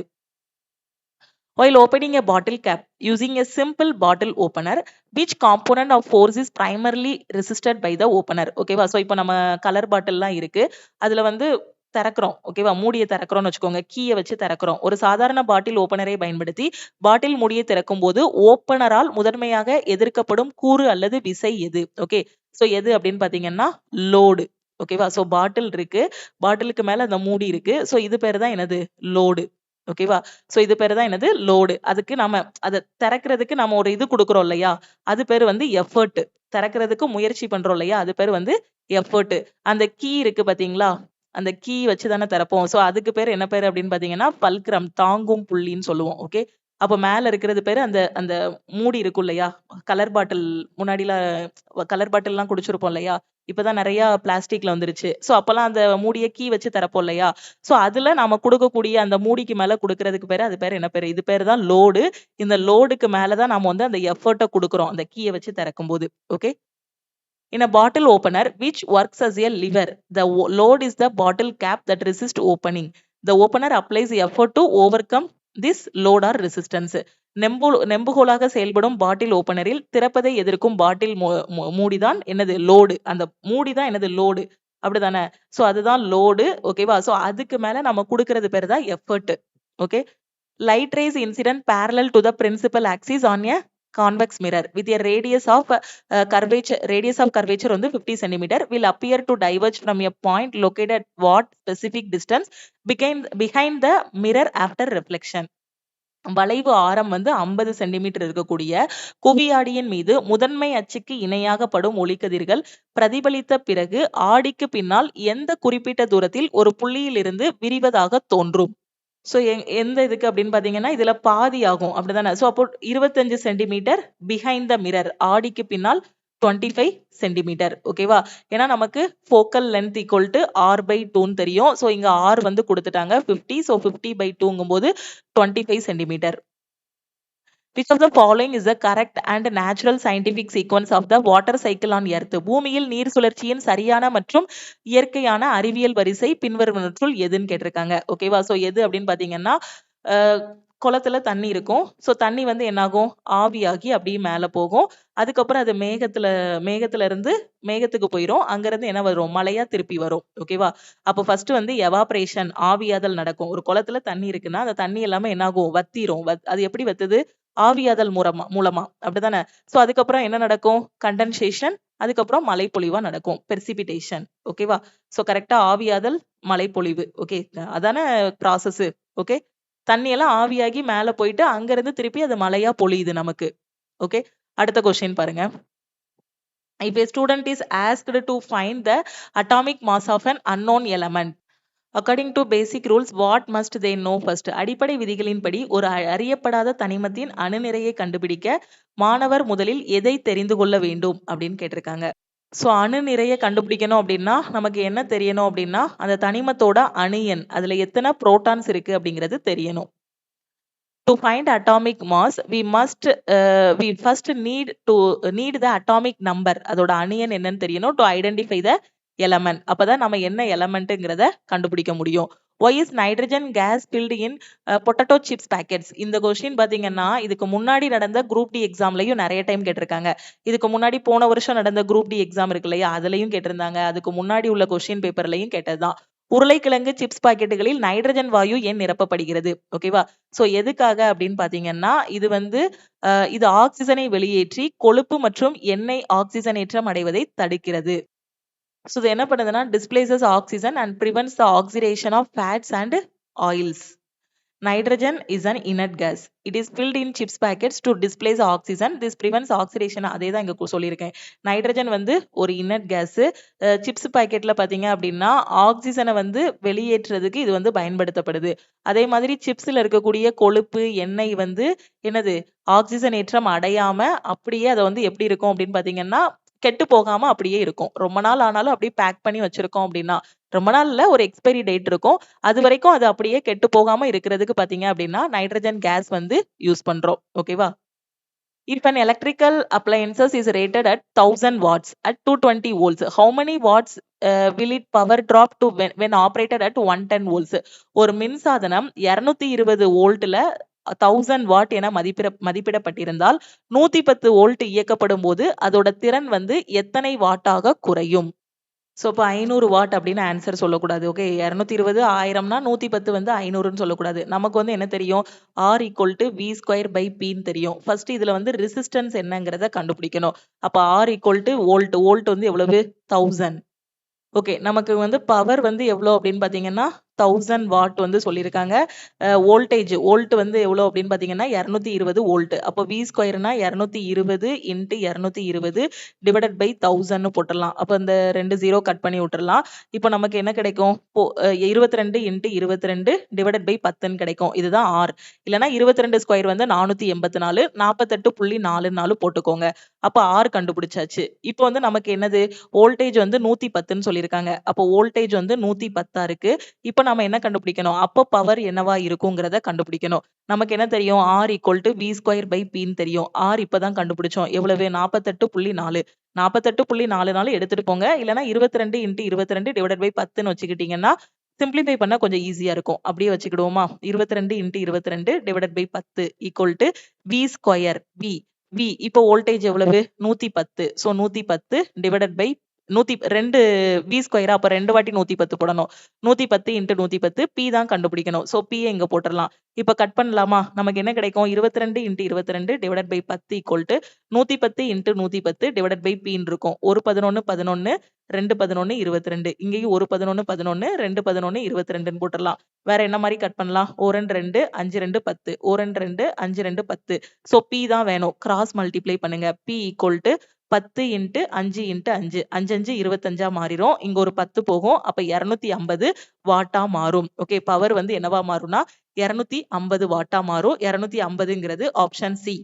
While opening a bottle cap using a simple bottle opener, which component of force is primarily resisted by the opener? ஓகேவா, சோ இப்போ நம்ம கலர் பாட்டில்லாம் இருக்கு, அதுல வந்து திறக்கிறோம். ஓகேவா, மூடியை திறக்கிறோம்னு வச்சுக்கோங்க, கீயை வச்சு திறக்கிறோம். ஒரு சாதாரண பாட்டில் ஓப்பனரை பயன்படுத்தி பாட்டில் மூடியை திறக்கும் போது ஓப்பனரால் முதன்மையாக எதிர்க்கப்படும் கூறு அல்லது விசை எது? ஓகே, சோ எது அப்படின்னு பாத்தீங்கன்னா லோடு. ஓகேவா, சோ பாட்டில் இருக்கு, பாட்டிலுக்கு மேல அந்த மூடி இருக்கு, சோ இது பேரு தான் என்னது? லோடு. ஓகேவா, சோ இது பேரு தான் என்னது? லோடு. அதுக்கு நம்ம அதை திறக்கிறதுக்கு நம்ம ஒரு இது கொடுக்குறோம் இல்லையா, அது பேரு வந்து எஃபர்ட். திறக்கிறதுக்கு முயற்சி பண்றோம் இல்லையா, அது பேரு வந்து எஃபர்ட். அந்த கீ இருக்கு பாத்தீங்களா, அந்த கீ வச்சுதானே திறப்போம். சோ அதுக்கு பேர் என்ன பேரு அப்படின்னு பாத்தீங்கன்னா பல்க்ரம், தாங்கும் புள்ளின்னு சொல்லுவோம். ஓகே, அப்ப மேல இருக்கிறது பேரு அந்த அந்த மூடி இருக்கும் இல்லையா, கலர் பாட்டில் முன்னாடில கலர் பாட்டில் எல்லாம் குடிச்சிருப்போம் இல்லையா, இப்பதான் நிறைய பிளாஸ்டிக்ல வந்துருச்சு. சோ அப்பெல்லாம் அந்த மூடிய கீ வச்சு திறப்போம் இல்லையா, சோ அதுல நாம கொடுக்கக்கூடிய அந்த மூடிக்கு மேல கொடுக்கறதுக்கு பேரு, அது பேரு என்ன பேரு? இது பேரு தான் லோடு. இந்த லோடுக்கு மேலதான் நாம வந்து அந்த எஃபர்ட்டை கொடுக்குறோம் அந்த கீயை வச்சு திறக்கும் போது. Okay, in a bottle opener which works as a lever, the load is the bottle cap that resists opening. The opener applies effort to overcome this load or resistance. நெம்புகோலாக செயல்படும் பாட்டில் ஓப்பனரில் திறப்பதை எதிர்க்கும் பாட்டில் மூடிதான் என்னது? லோடு. அந்த மூடிதான் என்னது? லோடு. அப்படிதானே, so அதுதான் load. ஓகேவா, so அதுக்கு மேல நம்ம கொடுக்கறது பேரு தான் effort. Okay, light rays incident parallel to the principal axis on a convex mirror with a radius of curvature வந்து 50 centimeter will appear to diverge from a point located at what specific distance behind the mirror after reflection. வளைவு ஆரம் வந்து 50 centimetre இருக்கக்கூடிய குவியாடியின் மீது முதன்மை அச்சுக்கு இணையாக படும் ஒளிக்கதிர்கள் பிரதிபலித்த பிறகு ஆடிக்கு பின்னால் எந்த குறிப்பிட்ட தூரத்தில் ஒரு புள்ளியிலிருந்து விரிவதாக தோன்றும். சோ எந்த இதுக்கு அப்படின்னு பாத்தீங்கன்னா இதுல பாதி ஆகும் அப்படிதானே. சோ அப்போ 25 சென்டிமீட்டர் பிஹைண்ட் த மிரர், ஆடிக்கு பின்னால் 25 சென்டிமீட்டர். ஓகேவா. ஏன்னா நமக்கு focal length equal to R by டூன்னு தெரியும். சோ இங்க ஆர் வந்து கொடுத்துட்டாங்க 50. சோ 50 பை டூங்கும் போது 25 centimetre. Which of the following is the correct and natural scientific sequence of the water cycle on earth? பூமியில் நீர் சுழற்சியின் சரியான மற்றும் இயற்கையான அறிவியல் வரிசை பின்வருவனற்றுள் எதுன்னு கேட்டிருக்காங்க. ஓகேவா. சோ எது அப்படின்னு பாத்தீங்கன்னா குளத்துல தண்ணி இருக்கும். சோ தண்ணி வந்து என்னாகும், ஆவியாகி அப்படியே மேல போகும். அதுக்கப்புறம் அது மேகத்துல இருந்து மேகத்துக்கு போயிரும். அங்க இருந்து என்ன வரும், மழையா திருப்பி வரும். ஓகேவா. அப்போ ஃபர்ஸ்ட் வந்து எவாப்ரேஷன், ஆவியாதல் நடக்கும். ஒரு குளத்துல தண்ணி இருக்குன்னா அந்த தண்ணி எல்லாமே என்னாகும், வத்திரும். அது எப்படி வத்துது, ஆவியாதல் மூலமா அப்படிதானே. சோ அதுக்கப்புறம் என்ன நடக்கும், கண்டென்சேஷன், அதுக்கப்புறம் மழைப்பொழிவா நடக்கும், பெர்சிபிடேஷன். ஓகேவா. சோ கரெக்டா ஆவியாதல், மழைப்பொழிவு. ஓகே, அதான ப்ராசஸ். ஓகே, தண்ணி எல்லாம் ஆவியாகி மேல போயிட்டு அங்க இருந்து திருப்பி அது மழையா பொழியுது நமக்கு. ஓகே, அடுத்த கொஸ்டின் பாருங்க. If a student is asked to find the atomic mass of an unknown element, according to basic rules, what must they know first? அடிப்படை விதிகளின்படி ஒரு அறியப்படாத தனிமத்தின் அணுநிறையை கண்டுபிடிக்க மாணவர் முதலில் எதை தெரிந்து கொள்ள வேண்டும் அப்படின்னு கேட்டிருக்காங்க. சோ அணு நிறைய கண்டுபிடிக்கணும் அப்படின்னா நமக்கு என்ன தெரியணும் அப்படின்னா அந்த தனிமத்தோட அணு எண், அதுல எத்தனை புரோட்டான்ஸ் இருக்கு அப்படிங்கிறது தெரியணும். To find atomic mass, we first need the atomic number. அதோட அணு எண் என்னன்னு தெரியணும். To identify the element. அப்பதான் நம்ம என்ன எலமெண்ட்ங்கிறத கண்டுபிடிக்க முடியும். Why is nitrogen gas filled in potato chips packets? இந்த கொஸ்டின் பாத்தீங்கன்னா இதுக்கு முன்னாடி நடந்த குரூப் டி எக்ஸாம்லயும் நிறைய டைம் கேட்டிருக்காங்க. இதுக்கு முன்னாடி போன வருஷம் நடந்த குரூப் டி எக்ஸாம் இருக்கு இல்லையா, அதுலயும் கேட்டிருந்தாங்க. அதுக்கு முன்னாடி உள்ள கொஸ்டின் பேப்பர்லயும் கேட்டதுதான். உருளைக்கிழங்கு சிப்ஸ் பாக்கெட்டுகளில் நைட்ரஜன் வாயு ஏன் நிரப்பப்படுகிறது? ஓகேவா. சோ எதுக்காக அப்படின்னு பாத்தீங்கன்னா இது ஆக்சிஜனை வெளியேற்றி கொழுப்பு மற்றும் எண்ணெய் ஆக்சிஜனேற்றம் அடைவதை தடுக்கிறது. So இது என்ன பண்ணுதுன்னா displaces oxygen and prevents the oxidation of fats and oils. Nitrogen is an inert gas. It is filled in chips packets to displace oxygen. This prevents oxidation. அதே தான் இங்க சொல்லியிருக்கேன். நைட்ரஜன் வந்து ஒரு inert gas. சிப்ஸ் பாக்கெட்ல பாத்தீங்க அப்படின்னா ஆக்சிஜனை வந்து வெளியேற்றுறதுக்கு இது வந்து பயன்படுத்தப்படுது. அதே மாதிரி சிப்ஸ்ல இருக்கக்கூடிய கொழுப்பு, எண்ணெய் வந்து என்னது, ஆக்சிஜனேற்றம் அடையாம அப்படியே அதை வந்து எப்படி இருக்கும் அப்படின்னு பாத்தீங்கன்னா கெட்டு போகாம அப்படியே இருக்கும். ரொம்ப நாள் ஆனாலும் அப்படியே பேக் பண்ணி வச்சிருக்கோம் அப்படின்னா, ரொம்ப நாள்ல ஒரு எக்ஸ்பைரி டேட் இருக்கும், அது வரைக்கும் அது அப்படியே கெட்டு போகாம இருக்கிறதுக்கு பாத்தீங்க அப்படின்னா நைட்ரஜன் கேஸ் வந்து யூஸ் பண்றோம். ஓகேவா. If an electrical appliances is rated at 1000 watts at 220 volts, how many watts will it power drop to when operated at 110 volts? ஒரு மின்சாதனம் 220 வோல்ட்ல 1000 வாட் என மதிப்பிடப்பட்டிருந்தால் 110 வோல்ட் இயக்கப்படும் போது அதோட திறன் வந்து எத்தனை வாட்டாக குறையும்? சோ இப்போ 500 வாட் அப்படின்னு ஆன்சர் சொல்லக்கூடாது. ஓகே, 220 1000னா 110 வந்து 500ன்னு சொல்லக்கூடாது. நமக்கு வந்து என்ன தெரியும், r equal to we square by பின்னு தெரியும். ஃபர்ஸ்ட் இதுல வந்து ரெசிஸ்டன்ஸ் என்னங்கிறத கண்டுபிடிக்கணும். அப்ப ஆர் ஈக்குவல் டு வோல்ட் வந்து எவ்வளவு, 1000. ஓகே, நமக்கு வந்து பவர் வந்து எவ்வளவு அப்படின்னு பாத்தீங்கன்னா 1000 வாட் வந்து சொல்லியிருக்காங்க. வோல்ட் வந்து எவ்வளவு அப்படின்னு பாத்தீங்கன்னா 220 வோல்ட். அப்போ வி ஸ்கொயர்னா 220 இன்ட்டு 220 டிவைடட் பை 1000 போட்டுடலாம். அப்போ இந்த 2 0 கட் பண்ணி விட்டுறலாம். இப்போ நமக்கு என்ன கிடைக்கும், 22 இன்ட்டு 22 டிவைடட் பை 10 கிடைக்கும். இதுதான் ஆர். இல்லைன்னா 22 ஸ்கொயர் வந்து 484, 48.44 போட்டுக்கோங்க. அப்ப ஆர் கண்டுபிடிச்சாச்சு. இப்போ வந்து நமக்கு என்னது, வோல்டேஜ் வந்து 110ன்னு சொல்லியிருக்காங்க. அப்போ வோல்டேஜ் வந்து 110 இருக்கு. இப்போ நம்ம என்ன கண்டுபிடிக்கணும், அப்போ பவர் என்னவா இருக்குங்கிறத கண்டுபிடிக்கணும். நமக்கு என்ன தெரியும், r equal to we square by பின்னு தெரியும். ஆர் இப்பதான் கண்டுபிடிச்சோம். எவ்வளவு, 48.4. 48.44 எடுத்துட்டு போங்க. இல்லைன்னா 22 இன்ட்டு 22 டிவைடட் பை 10ன்னு வச்சுக்கிட்டீங்கன்னா சிம்பிளிஃபை பண்ண கொஞ்சம் ஈஸியா இருக்கும். அப்படியே வச்சுக்கிடுவோமா, 22 into 22 divided by 10 equal to we square V. இப்போ வோல்டேஜ் எவ்வளவு, 110. சோ 110 டிவைடட் பை 2 v ஸ்கொயரா, அப்ப 2 வாட்டி 110 போடணும். 110 × 110 p தான் கண்டுபிடிக்கணும். சோ p இங்க போட்டுறலாம். இப்ப கட் பண்ணலாமா? நமக்கு என்ன கிடைக்கும்? 22 × 22 divided by 10 equal to 110 × 110 divided by p ன்னு இருக்கும். 1 11 11 2 11 22. இங்கேயும் 1 11 11 2 11 22ன்னு போட்டுறலாம். வேற என்ன மாதிரி கட் பண்ணலாம்? 1 2 5 2 10 1 2 5 2 10. சோ p தான் வேணும். கிராஸ் மல்டிப்ளை பண்ணுங்க. p ஈக்குவல் டு 10 × 5 × 5 5 5 25 மாறிடும். இங்க ஒரு 10 போகும். அப்ப 250 வாட்டா மாறும். ஓகே, பவர் வந்து என்னவா மாறும்னா 250 வாட்டா மாறும். 250ங்கிறது ஆப்ஷன் சி.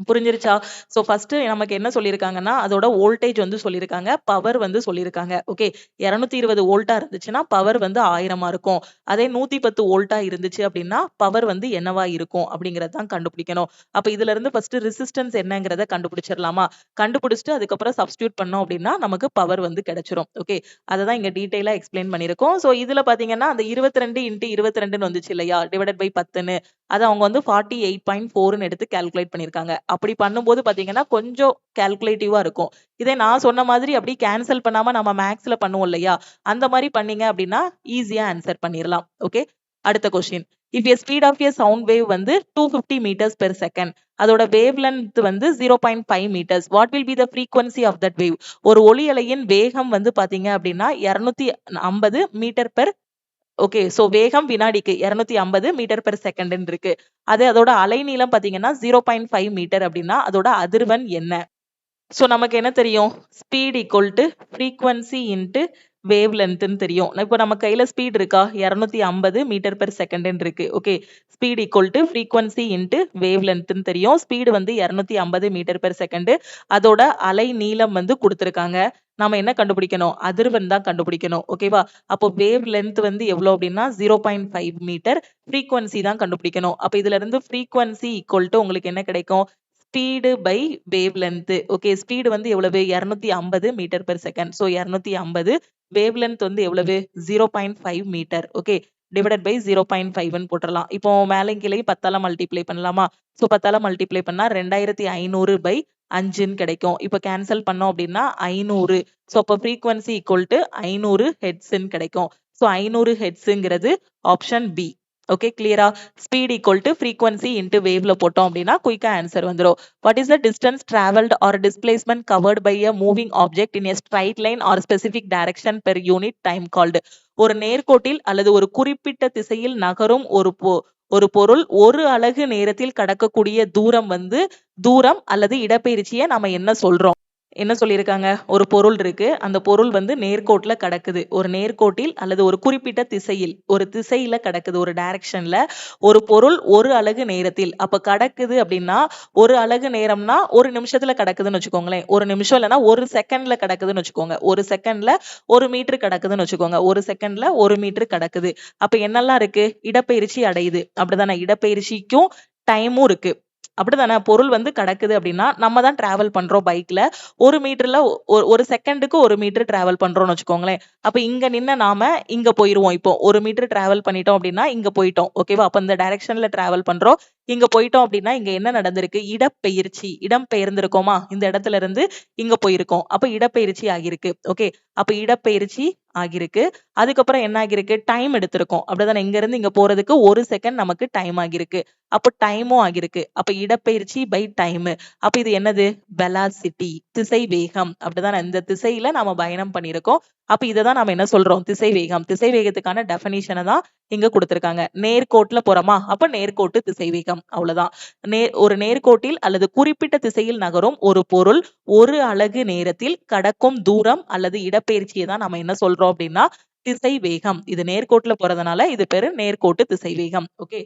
புரிஞ்சிருச்சா? சோ ஃபர்ஸ்ட் நமக்கு என்ன சொல்லியிருக்காங்கன்னா, அதோட வோல்டேஜ் வந்து சொல்லியிருக்காங்க. பவர் வந்து சொல்லியிருக்காங்க. ஓகே, 220 வோல்ட்டா இருந்துச்சுன்னா பவர் வந்து 1000 இருக்கும். அதே 110 வோல்ட்டா இருந்துச்சு அப்படின்னா பவர் வந்து என்னவா இருக்கும் அப்படிங்கறத தான் கண்டுபிடிக்கணும். அப்ப இதுல இருந்து ஃபர்ஸ்ட் ரெசிஸ்டன்ஸ் என்னங்கறத கண்டுபிடிச்சிடலாமா? கண்டுபிடிச்சிட்டு அதுக்கப்புறம் சப்ஸ்டியூட் பண்ணோம் அப்படின்னா நமக்கு பவர் வந்து கிடைச்சிரும். ஓகே, அததான் இங்க டீடைலா எக்ஸ்பிளைன் பண்ணிருக்கோம். சோ இதுல பாத்தீங்கன்னா அந்த 22 × 22ன்னு வந்துச்சு இல்லையா, டிவைடட் பை 10ன்னு, அது அவங்க வந்து 48.4ன்னு எடுத்து கால்குலேட் பண்ணிருக்காங்க. அப்படி பண்ணும்போது பாத்தீங்கன்னா கொஞ்சம் கால்குலேட்டிவா இருக்கும். இதே நான் சொன்ன மாதிரி அப்படி கேன்சல் பண்ணாம நம்ம மேக்ஸ்ல பண்ணுவோம் இல்லையா, அந்த மாதிரி பண்ணீங்க அப்படின்னா ஈஸியா ஆன்சர் பண்ணிரலாம். ஓகே, அடுத்த question. If a speed of a sound wave வந்து 250 meters per second, அதோட வேவ் லென்த் வந்து 0.5 meters, what will be the frequency of that wave? ஒரு ஒலி அலையின் வேகம் வந்து பாத்தீங்க அப்படின்னா 250 மீட்டர் பெர், ஓகே, சோ வேகம் வினாடிக்கு 250 மீட்டர் பெர் செகண்ட் இருக்கு. அதோட அலைநீளம் பாத்தீங்கன்னா 0.5 மீட்டர் அப்படின்னா அதோட அதிர்வெண் என்ன? சோ நமக்கு என்ன தெரியும்? Speed equal to frequency into wave லென்த்னு தெரியும். இப்போ நம்ம கையில ஸ்பீட் இருக்கா? 250 மீட்டர் பெர் செகண்ட் இருக்கு. Okay, speed equal to frequency into wave லென்த்னு தெரியும். ஸ்பீடு வந்து 250 மீட்டர் பெர் செகண்ட். அதோட அலை நீளம் வந்து கொடுத்திருக்காங்க. நாம என்ன கண்டுபிடிக்கணும்? அதிர்வெண் தான் கண்டுபிடிக்கணும். ஓகேவா? அப்போ வேவ் லென்த் வந்து எவ்வளவு அப்படின்னா 0.5 மீட்டர். ஃப்ரீக்வன்சி தான் கண்டுபிடிக்கணும். அப்ப இதுல இருந்து ஃப்ரீக்வன்சி ஈக்குவல் டு உங்களுக்கு என்ன கிடைக்கும்? Speed by wavelength. Okay, speed வந்து எவ்வளவு? 250 metre per second. So 250. Wavelength வந்து எவ்வளவு? 0.5 மீட்டர். ஓகே, டிவைடட் பை 0.5ன்னு போட்டுறலாம். இப்போ மேலே கீழே 10ஆல மல்டிப்ளை பண்ணலாமா? சோ 10ஆல மல்டிப்ளை பண்ணா 2500 பை 5ன்னு கிடைக்கும். இப்போ கேன்சல் பண்ணோம் அப்படின்னா 500. சோ அப்போ ஃப்ரீக்வன்சி ஈக்குவல் டு 500 ஹெர்ட்ஸ்ன்னு கிடைக்கும். சோ 500 ஹெர்ட்ஸ்ங்கிறது ஆப்ஷன் பி. ஓகே, கிளியரா? Speed equal to frequency into வேவ்ல போட்டோம் அப்படின்னா குயிக்கா ஆன்சர் வந்துரும். What is the distance travelled or displacement covered by a moving object in a straight line or specific direction per unit time called? ஒரு நேர்கோட்டில் அல்லது ஒரு குறிப்பிட்ட திசையில் நகரும் ஒரு பொருள் ஒரு அலகு நேரத்தில் கடக்கக்கூடிய தூரம் வந்து தூரம் அல்லது இடப்பெயர்ச்சியை நாம என்ன சொல்றோம்? என்ன சொல்லியிருக்காங்க? ஒரு பொருள் இருக்கு. அந்த பொருள் வந்து நேர்கோட்டுல கடக்குது. ஒரு நேர்கோட்டில் அல்லது ஒரு குறிப்பிட்ட திசையில், ஒரு திசையில கடக்குது, ஒரு டைரக்ஷன்ல ஒரு பொருள் ஒரு அலகு நேரத்தில். அப்ப கடக்குது அப்படின்னா ஒரு அலகு நேரம்னா ஒரு நிமிஷத்துல கடக்குதுன்னு வச்சுக்கோங்களேன். ஒரு நிமிஷம் இல்லைன்னா ஒரு செகண்ட்ல கடக்குதுன்னு வச்சுக்கோங்க. ஒரு செகண்ட்ல 1 மீட்டர் கடக்குதுன்னு வச்சுக்கோங்க. ஒரு செகண்ட்ல 1 மீட்டர் கடக்குது. அப்ப என்னெல்லாம் இருக்கு? இடப்பெயர்ச்சி அடையுது. அப்படிதானே? இடப்பெயர்ச்சிக்கும் டைமும் இருக்கு. அப்படிதானே? பொருள் வந்து கடக்குது அப்படின்னா நம்ம தான் டிராவல் பண்றோம் பைக்ல. 1 மீட்டர்ல ஒரு செகண்டுக்கு 1 மீட்டர் டிராவல் பண்றோம்னு வச்சுக்கோங்களேன். அப்ப இங்க நின்ன நாம இங்க போயிருவோம். இப்போ 1 மீட்டர் டிராவல் பண்ணிட்டோம் அப்படின்னா இங்க போயிட்டோம். ஓகேவா? அப்ப இந்த டைரக்ஷன்ல டிராவல் பண்றோம். இங்க போயிட்டோம் அப்படின்னா இங்க என்ன நடந்திருக்கு? இடப்பெயர்ச்சி. இடம் பெயர்ந்திருக்கோமா? இந்த இடத்துல இருந்து இங்க போயிருக்கோம். அப்ப இடப்பெயர்ச்சி ஆகிருக்கு. ஓகே, அப்ப இடப்பெயர்ச்சி ஆகிருக்கு. அதுக்கப்புறம் என்ன ஆகிருக்கு? டைம் எடுத்திருக்கோம். அப்படிதானே? இங்க இருந்து இங்க போறதுக்கு 1 செகண்ட் நமக்கு டைம் ஆகிருக்கு. அப்ப டைமும் ஆகிருக்கு. அப்ப இடப்பெயர்ச்சி பை டைம். அப்ப இது என்னது? வெலாசிட்டி, திசை வேகம். அப்படிதானே? இந்த திசையில நாம பயணம் பண்ணிருக்கோம். அப்ப இததான் நாம என்ன சொல்றோம்? திசை வேகம். திசை வேகத்துக்கான டெஃபினிஷனை தான் இங்க கொடுத்திருக்காங்க. நேர்கோட்டுல போறோமா? அப்ப நேர்கோட்டு திசை வேகம். அவ்வளவுதான். ஒரு நேர்கோட்டில் அல்லது குறிப்பிட்ட திசையில் நகரும் ஒரு பொருள் ஒரு அலகு நேரத்தில் கடக்கும் தூரம் அல்லது இடப்பெயர்ச்சியை தான் நம்ம என்ன சொல்றோம் அப்படின்னா திசை வேகம். இது நேர்கோட்டுல போறதுனால இது பேரு நேர்கோட்டு திசை வேகம். ஓகே,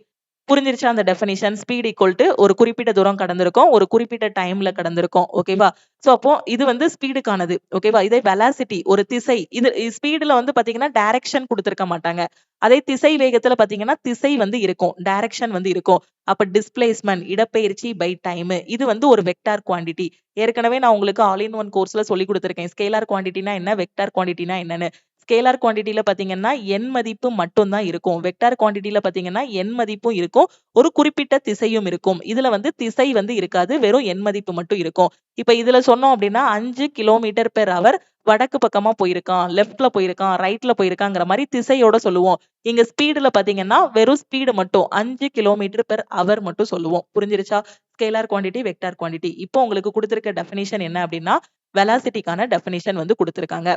புரிஞ்சிருச்சா அந்த டெஃபினிஷன்? ஸ்பீட் ஈக்குவல் டு ஒரு குறிப்பிட்ட தூரம் கடந்திருக்கும், ஒரு குறிப்பிட்ட டைம்ல கடந்திருக்கும். ஓகேவா? சோ அப்போ இது வந்து ஸ்பீடுக்கானது. ஓகேவா? இதே வெலாசிட்டி ஒரு திசை. இது ஸ்பீடுல வந்து பாத்தீங்கன்னா டைரக்ஷன் கொடுத்திருக்க மாட்டாங்க. அதே திசை வேகத்துல பாத்தீங்கன்னா திசை வந்து இருக்கும், டைரக்ஷன் வந்து இருக்கும். அப்ப டிஸ்பிளேஸ்மென்ட் இடப்பெயர்ச்சி பை டைம். இது வந்து ஒரு வெக்டார் குவாண்டிட்டி. ஏற்கனவே நான் உங்களுக்கு ஆல் இன் ஒன் கோர்ஸ்ல சொல்லி கொடுத்திருக்கேன். ஸ்கேலார் குவாண்டிட்டினா என்ன, வெக்டார் குவாண்டிட்டினா என்னன்னு. ஸ்கேலார் குவாண்டிட்டில பாத்தீங்கன்னா எண் மதிப்பு மட்டும் தான் இருக்கும். வெக்டார் குவாண்டிட்டில பாத்தீங்கன்னா எண் மதிப்பும் இருக்கும், ஒரு குறிப்பிட்ட திசையும் இருக்கும். இதுல வந்து திசை வந்து இருக்காது, வெறும் எண் மதிப்பு மட்டும் இருக்கும். இப்ப இதுல சொன்னோம் அப்படின்னா 5 கிலோமீட்டர் பெர் அவர் வடக்கு பக்கமா போயிருக்கான், லெஃப்ட்ல போயிருக்கான், ரைட்ல போயிருக்காங்கிற மாதிரி திசையோட சொல்லுவோம். இங்க ஸ்பீடுல பாத்தீங்கன்னா வெறும் ஸ்பீடு மட்டும் 5 km/h மட்டும் சொல்லுவோம். புரிஞ்சிருச்சா? Scalar quantity, vector quantity. இப்போ உங்களுக்கு கொடுத்திருக்க டெஃபினிஷன் என்ன அப்படின்னா வெலாசிட்டிக்கான டெஃபினிஷன் வந்து கொடுத்திருக்காங்க.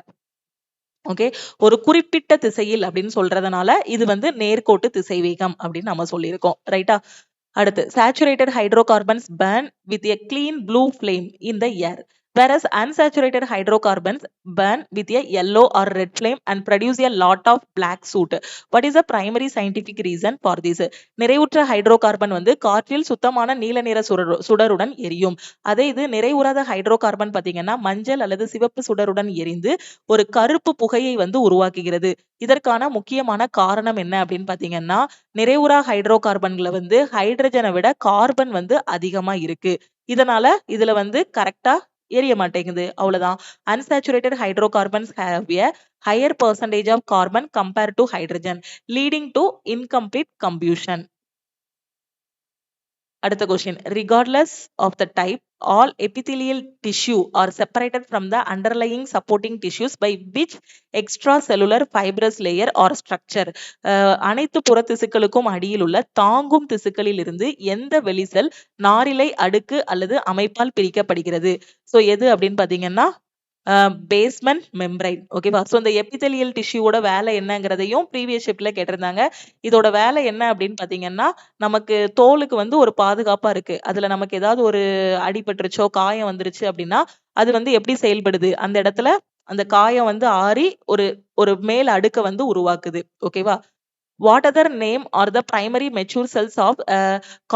ஓகே, ஒரு குறிப்பிட்ட திசையில் அப்படின்னு சொல்றதுனால இது வந்து நேர்கோட்டு திசைவேகம் அப்படின்னு நம்ம சொல்லியிருக்கோம். ரைட்டா? அடுத்து saturated hydrocarbons burn with a clean blue flame in the air, whereas unsaturated hydrocarbons burn with a yellow or red flame and produce a lot of black soot. What is the primary scientific reason for this? நிறைவுற்ற hydrocarbon வந்து காற்றில் சுத்தமான நீல நிற சுடருடன் எரியும். அதே இது நிறைவுறாத hydrocarbon பாத்தீங்கன்னா மஞ்சள் அல்லது சிவப்பு சுடருடன் எரிந்து ஒரு கருப்பு புகையை வந்து உருவாக்குகிறது. இதற்கான முக்கியமான காரணம் என்ன அப்படின்னு பாத்தீங்கன்னா நிறைவுறா ஹைட்ரோகார்பன்ல வந்து ஹைட்ரஜனை விட கார்பன் வந்து அதிகமா இருக்கு. இதனால இதுல வந்து கரெக்டா எரிய மாட்டேங்குது. அவ்வளவுதான். Unsaturated hydrocarbons have a higher percentage of carbon compared to hydrogen, leading to incomplete combustion. அடுத்த question. Regardless of the type, all epithelial tissue are separated from the underlying supporting tissues by which extracellular fibrous layer or structure. அனைத்து புற திசுக்களுக்கும் அடியில் உள்ள தாங்கும் திசுக்களில் இருந்து எந்த வெளிசெல் நாரிழை அடுக்கு அல்லது அமைப்பால் பிரிக்கப்படுகிறது. சோ எது அப்படின்னு பாத்தீங்கன்னா பேஸ்மெண்ட் மெம்பரைன். ஓகேவா? சோ இந்த எபிதெலியல் டிஷ்யூவோட வேலை என்னங்கிறதையும் ப்ரீவியஸ் ஷிப்ட்ல கேட்டிருந்தாங்க. இதோட வேலை என்ன அப்படின்னு பாத்தீங்கன்னா நமக்கு தோலுக்கு வந்து ஒரு பாதுகாப்பா இருக்கு. அதுல நமக்கு ஏதாவது ஒரு அடிபட்டுருச்சோ காயம் வந்துருச்சு அப்படின்னா அது வந்து எப்படி செயல்படுது, அந்த இடத்துல அந்த காயம் வந்து ஆறி ஒரு ஒரு மேல் அடுக்க வந்து உருவாக்குது. ஓகேவா? What other name are the primary mature cells of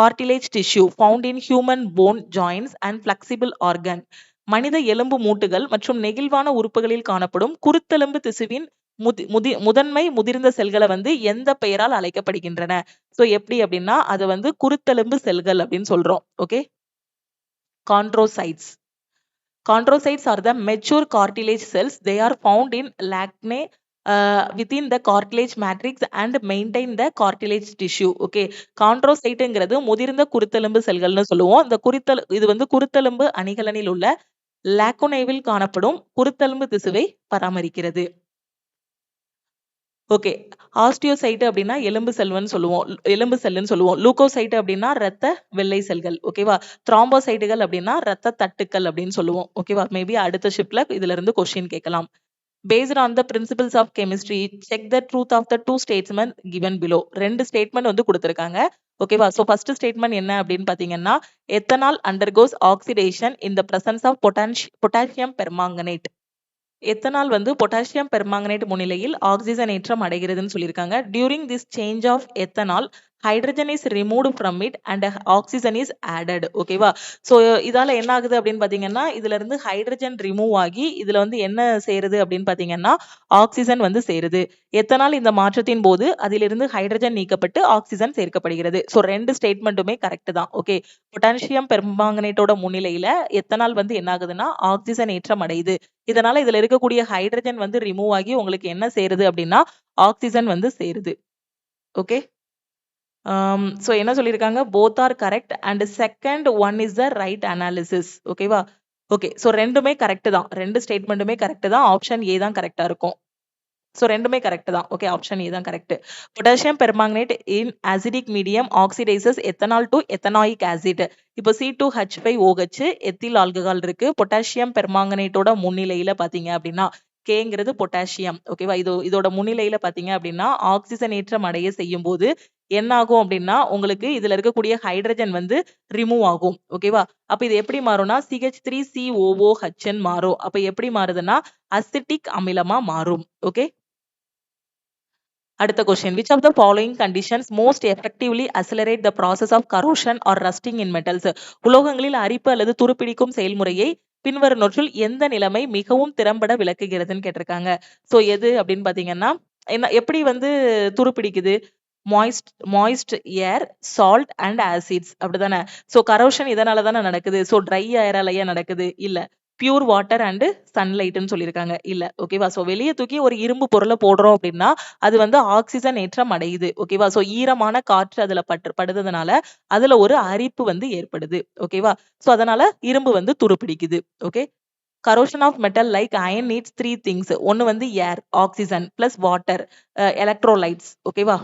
cartilage tissue found in human bone joints and flexible organ? மனித எலும்பு மூட்டுகள் மற்றும் நெகிழ்வான உறுப்புகளில் காணப்படும் குருத்தெலும்பு திசுவின் முதன்மை முதிர்ந்த செல்களை வந்து எந்த பெயரால் அழைக்கப்படுகின்றன? சோ எப்படி அப்படின்னா அது வந்து குருத்தெலும்பு செல்கள் அப்படின்னு சொல்றோம். Okay, chondrocytes. Chondrocytes are the mature cartilage cells. They are found in lacne within the cartilage matrix and maintain the cartilage tissue. Okay, chondrocyteங்கிறது முதிர்ந்த குருத்தெலும்பு செல்கள்னு சொல்லுவோம். இந்த இது வந்து குருத்தெலும்பு அணிகலனில் உள்ள லாக்குனேவில் காணப்படும் குருத்தெலும்பு திசுவை பராமரிக்கிறது. ஓகே, ஆஸ்டியோசைட் அப்படின்னா எலும்பு செல்வன்னு சொல்லுவோம், எலும்பு செல்லுன்னு சொல்லுவோம். லூகோசைட் அப்படின்னா ரத்த வெள்ளை செல்கள். ஓகேவா? த்ராம்போசைட்டுகள் அப்படின்னா ரத்த தட்டுக்கள் அப்படின்னு சொல்லுவோம். ஓகேவா? மேபி அடுத்த ஷிப்ட்ல இதுல இருந்து கொஸ்டின் கேட்கலாம். Based on the principles of chemistry, check the truth of the two statements given below. ரெண்டு ஸ்டேட்மெண்ட் வந்து கொடுத்திருக்காங்க. ஓகேவா? சோ ஃபர்ஸ்ட் ஸ்டேட்மெண்ட் என்ன அப்படின்னு பாத்தீங்கன்னா ethanol undergoes oxidation in the presence of potassium permanganate. Ethanol வந்து பொட்டாசியம் பெர்மாங்கனேட் முன்னிலையில் ஆக்சிஜனேற்றம் அடைகிறதுன்னு சொல்லியிருக்காங்க. During this change of ethanol hydrogen is removed from it and oxygen is added. ஓகேவா? ஸோ இதால என்ன ஆகுது அப்படின்னு பாத்தீங்கன்னா இதுல இருந்து ஹைட்ரஜன் ரிமூவ் ஆகி இதுல வந்து என்ன சேருது அப்படின்னு பாத்தீங்கன்னா ஆக்சிஜன் வந்து சேருது. எத்தனால் இந்த மாற்றத்தின் போது அதிலிருந்து ஹைட்ரஜன் நீக்கப்பட்டு ஆக்சிஜன் சேர்க்கப்படுகிறது. ஸோ ரெண்டு ஸ்டேட்மெண்ட்டுமே கரெக்ட் தான். ஓகே, பொட்டாசியம் பெர்மாங்கனேட்டோட முன்னிலையில எத்தனால் வந்து என்ன ஆகுதுன்னா ஆக்சிஜன் ஏற்றம் அடையுது. இதனால இதுல இருக்கக்கூடிய ஹைட்ரஜன் வந்து ரிமூவ் ஆகி உங்களுக்கு என்ன சேருது அப்படின்னா ஆக்சிஜன் வந்து சேருது. ஓகே, சோ என்ன சொல்லியிருக்காங்க, both are correct and second one is the right analysis. ஓகேவா? ஓகே, சோ ரெண்டுமே கரெக்ட் தான், ரெண்டு ஸ்டேட்மெண்ட்டுமே கரெக்ட் தான். ஆப்ஷன் ஏ தான் கரெக்டா இருக்கும். சோ ரெண்டுமே கரெக்ட் தான். ஓகே, ஆப்ஷன் ஏ தான் correct. Potassium permanganate in acidic medium oxidises ethanol to ethanoic acid. இப்போ C2H5OH எத்தில் ஆல்கஹால் இருக்கு. பொட்டாசியம் பெர்மாங்கனேட்டோட முன்னிலையில பாத்தீங்க அப்படின்னா கேங்கிறது பொட்டாசியம். ஓகேவா? இதோட முன்னிலையில பாத்தீங்க அப்படின்னா ஆக்சிஜன் ஏற்றம் அடைய செய்யும் போது என்ன ஆகும் அப்படின்னா உங்களுக்கு இதுல இருக்கக்கூடிய ஹைட்ரஜன் வந்து ரிமூவ் ஆகும். ஓகேவா? அப்ப இது எப்படி மாறும்னா CH3COOH மாறும். அப்ப எப்படி மாறுதுன்னா அசிட்டிக் அமிலமா மாறும். ஓகே, அடுத்த question. Which of the following conditions most effectively accelerate the process of corrosion or rusting in metals? உலோகங்களில் அரிப்பு அல்லது துருப்பிடிக்கும் செயல்முறையை பின்வருவனவற்றுள் எந்த நிலைமை மிகவும் திறம்பட விளக்குகிறதுன்னு கேட்டிருக்காங்க. சோ எது அப்படின்னு பாத்தீங்கன்னா என்ன எப்படி வந்து துருப்பிடிக்குது? Moist air, salt and acids. அப்படிதானே? சோ கரோஷன் இதனால தானே நடக்குது. சோ ட்ரை ஏராலயா நடக்குது? இல்ல. பியூர் வாட்டர் அண்ட் சன்லைட்னு சொல்லியிருக்காங்க. இல்ல. ஓகேவா? சோ வெளியே தூக்கி ஒரு இரும்பு பொருளை போடுறோம் அப்படின்னா அது வந்து ஆக்சிஜன் ஏற்றம் அடையுது. ஓகேவா? சோ ஈரமான காற்று அதுல படுறதுனால அதுல ஒரு அரிப்பு வந்து ஏற்படுது. ஓகேவா? சோ அதனால இரும்பு வந்து துருப்பிடிக்குது. Okay, corrosion of metal like iron needs 3 things. ஒன்னு வந்து air, oxygen plus water, electrolytes. ஓகேவா?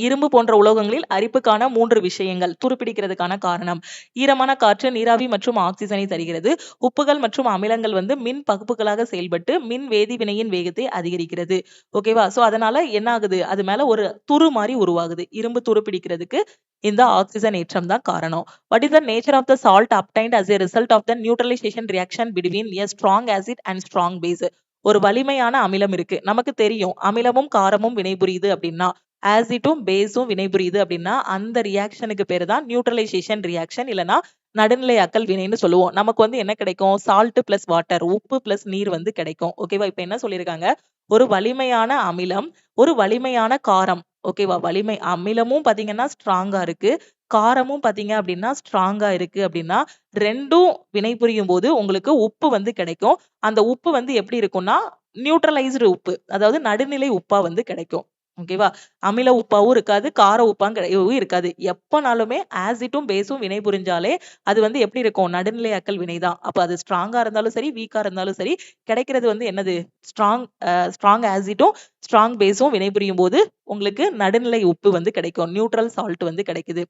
இரும்பு போன்ற உலோகங்களில் அரிப்புக்கான 3 விஷயங்கள். துருப்பிடிக்கிறதுக்கான காரணம். ஈரமான காற்று நீராவி மற்றும் ஆக்சிஜனை தருகிறது. உப்புகள் மற்றும் அமிலங்கள் வந்து மின் பகுப்புகளாக செயல்பட்டு மின் வேதிவினையின் வேகத்தை அதிகரிக்கிறது. ஓகேவா? சோ அதனால என்ன ஆகுது? அது மேல ஒரு துரு மாதிரி உருவாகுது. இரும்பு துருப்பிடிக்கிறதுக்கு இந்த ஆக்சிஜன் ஏற்றம் தான் காரணம். What is the nature of the salt obtained as a result of the neutralization reaction between a strong acid and strong base? ஒரு வலிமையான அமிலம் இருக்கு. நமக்கு தெரியும் அமிலமும் காரமும் வினைபுரியுது அப்படின்னா, ஆசிட்டும் பேஸும் வினைபுரியுது அப்படின்னா அந்த ரியாக்ஷனுக்கு பேரு தான் நியூட்ரலைசேஷன் ரியாக்ஷன், இல்லனா நடுநிலையாக்கல் வினைன்னு சொல்லுவோம். நமக்கு வந்து என்ன கிடைக்கும்? சால்ட் பிளஸ் வாட்டர், உப்பு பிளஸ் நீர் வந்து கிடைக்கும். ஓகேவா? இப்ப என்ன சொல்லியிருக்காங்க? ஒரு வலிமையான அமிலம், ஒரு வலிமையான காரம். ஓகேவா? வலிமை அமிலமும் பாத்தீங்கன்னா ஸ்ட்ராங்கா இருக்கு, காரமும் பாத்தீங்க அப்படின்னா ஸ்ட்ராங்கா இருக்கு அப்படின்னா, ரெண்டும் வினைபுரியும் போது உங்களுக்கு உப்பு வந்து கிடைக்கும். அந்த உப்பு வந்து எப்படி இருக்கும்னா நியூட்ரலைஸ்டு உப்பு, அதாவது நடுநிலை உப்பா வந்து கிடைக்கும். ஓகேவா? அமில உப்பாவும் இருக்காது, கார உப்பாவும் இருக்காது. எப்பனாலுமே ஆசிட்டும் பேஸும் வினைபுரிஞ்சாலே அது வந்து எப்படி இருக்கும்? நடுநிலையாக்கல் வினைதான். அப்ப அது ஸ்ட்ராங்கா இருந்தாலும் சரி, வீக்கா இருந்தாலும் சரி, கிடைக்கிறது வந்து என்னது? ஸ்ட்ராங் ஆசிட்டும் ஸ்ட்ராங் பேஸும் வினைபுரியும் போது உங்களுக்கு நடுநிலை உப்பு வந்து கிடைக்கும். நியூட்ரல் சால்ட் வந்து கிடைக்குது.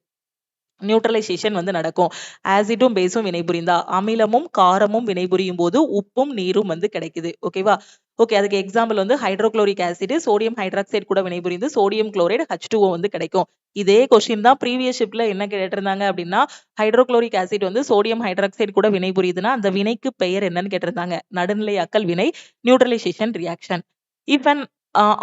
நியூட்ரலைசேஷன் வந்து நடக்கும். ஆசிடும் பேஸும் வினைபுரிந்தா அமிலமும் காரமும் வினைபுரியும் போது உப்பும் நீரும் வந்து கிடைக்குது. ஓகேவா? ஓகே, அதுக்கு எக்ஸாம்பிள் வந்து ஹைட்ரோகுளோரிக் ஆசிட் சோடியம் ஹைட்ராக்சைடு கூட வினைபுரிந்து சோடியம் குளோரைடு H2O வந்து கிடைக்கும். இதே கொஸ்டின் தான் ப்ரீவியஸ் ஷிப்ட்ல என்ன கேட்டிருந்தாங்க அப்படின்னா, ஹைட்ரோகுளோரிக் ஆசிட் வந்து சோடியம் ஹைட்ராக்சைடு கூட வினைபுரியுதுன்னா அந்த வினைக்கு பெயர் என்னன்னு கேட்டிருந்தாங்க. நடுநிலையாக்கல் வினை, neutralisation reaction. If an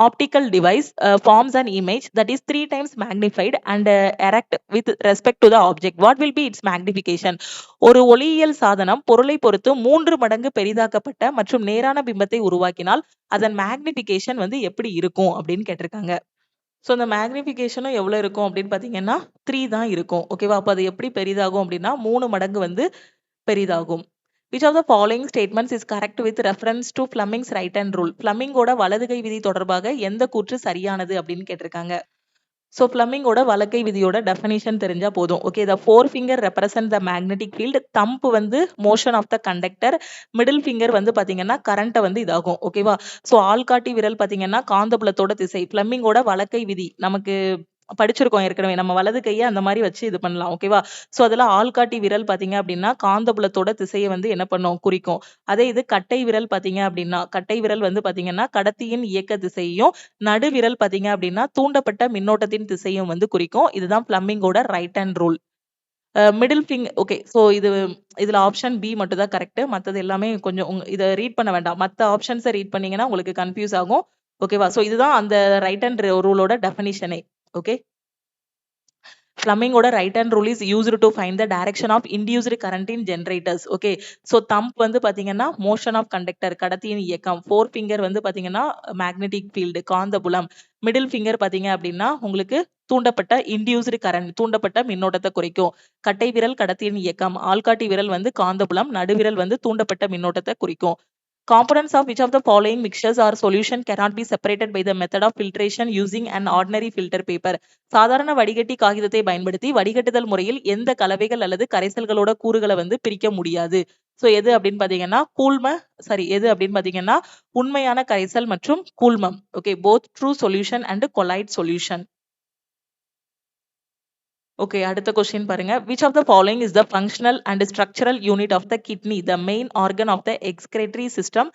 optical device forms an image that is 3 times magnified and erect with respect to the object, what will be its magnification? ஒரு ஒளியியல் சாதனம் பொருளை பொறுத்து 3 மடங்கு பெரிதாக்கப்பட்ட மற்றும் நேரான பிம்பத்தை உருவாக்கினால் அதன் மேக்னிபிகேஷன் வந்து எப்படி இருக்கும் அப்படின்னு கேட்டிருக்காங்க. ஸோ அந்த மேக்னிஃபிகேஷனும் எவ்வளோ இருக்கும் அப்படின்னு பார்த்தீங்கன்னா 3 தான் இருக்கும். ஓகேவா? அப்போ அது எப்படி பெரிதாகும் அப்படின்னா 3 மடங்கு வந்து பெரிதாகும். Which of the following statements is correct with reference to Fleming's right hand rule? ஃப்ளமிங்கோட வலதுகை விதி தொடர்பாக எந்த கூற்று சரியானது அப்படின்னு கேட்டிருக்காங்க. ஸோ ஃப்ளமிங்கோட வலக்கை விதியோட டெஃபினிஷன் தெரிஞ்சா போதும். Okay, the 4 finger represent the magnetic field. Thumb வந்து motion of the conductor. Middle finger வந்து பாத்தீங்கன்னா கரண்ட்டை வந்து இதாகும். ஓகேவா? ஸோ ஆள்காட்டி விரல் பாத்தீங்கன்னா காந்தப்புலத்தோட திசை. ஃப்ளமிங்கோட வலக்கை விதி நமக்கு படிச்சிருக்கோம் ஏற்கனவே. நம்ம வலது கையை அந்த மாதிரி வச்சு இது பண்ணலாம். ஓகேவா? ஸோ அதுல ஆள்காட்டி விரல் பாத்தீங்க அப்படின்னா காந்தப்புலத்தோட திசையை வந்து என்ன பண்ணும்? குறிக்கும். அதே இது கட்டை விரல் பாத்தீங்க அப்படின்னா, கட்டை விரல் வந்து பாத்தீங்கன்னா கடத்தியின் இயக்க திசையையும், நடுவிரல் பாத்தீங்க அப்படின்னா தூண்டப்பட்ட மின்னோட்டத்தின் திசையும் வந்து குறிக்கும். இதுதான் ஃப்ளமிங்கோட right hand rule. Middle finger. Okay, so இதுல ஆப்ஷன் பி மட்டும் தான் கரெக்ட். மத்தது எல்லாமே கொஞ்சம் இதை ரீட் பண்ண வேண்டாம். மத்த ஆப்ஷன்ஸை ரீட் பண்ணீங்கன்னா உங்களுக்கு கன்ஃபியூஸ் ஆகும். ஓகேவா? ஸோ இதுதான் அந்த ரைட் ஹேண்ட் ரூலோட டெஃபினிஷனே. ஓகே, ஃப்ளமிங்கோட right hand rule is used to find the direction of induced current in generators. Okay, so thumb வந்து பாத்தீங்கன்னா மோஷன் ஆஃப் கண்டக்டர், கடத்தியின் இயக்கம். 4 ஃபிங்கர் வந்து பாத்தீங்கன்னா மேக்னெட்டிக் ஃபீல்டு, காந்தபுலம். மிடில் ஃபிங்கர் பாத்தீங்க அப்படின்னா உங்களுக்கு தூண்டப்பட்ட இன்டியூஸ்டு கரண்ட், தூண்டப்பட்ட மின்னோட்டத்தை குறிக்கும். கட்டை விரல் கடத்தியின் இயக்கம், ஆள்காட்டி விரல் வந்து காந்தபுலம், நடுவிரல் வந்து தூண்டப்பட்ட மின்னோட்டத்தை குறிக்கும். Components of which of the following mixtures or solution cannot be separated by the method of filtration using an ordinary filter paper? சாதாரண வடிகட்டி காகிதத்தை பயன்படுத்தி வடிகட்டுதல் முறையில் எந்த கலவைகள் அல்லது கரைசல்களோட கூறுகளை வந்து பிரிக்க முடியாது. சோ எது அப்படின்னு பாத்தீங்கன்னா எது அப்படின்னு பாத்தீங்கன்னா உண்மையான கரைசல் மற்றும் கூழ்மம். Okay, both true solution and colloid solution. Okay, அடுத்த கொஸ்டின் பாருங்க. Which of the following is the functional and structural unit of the kidney, the main organ of the excretory system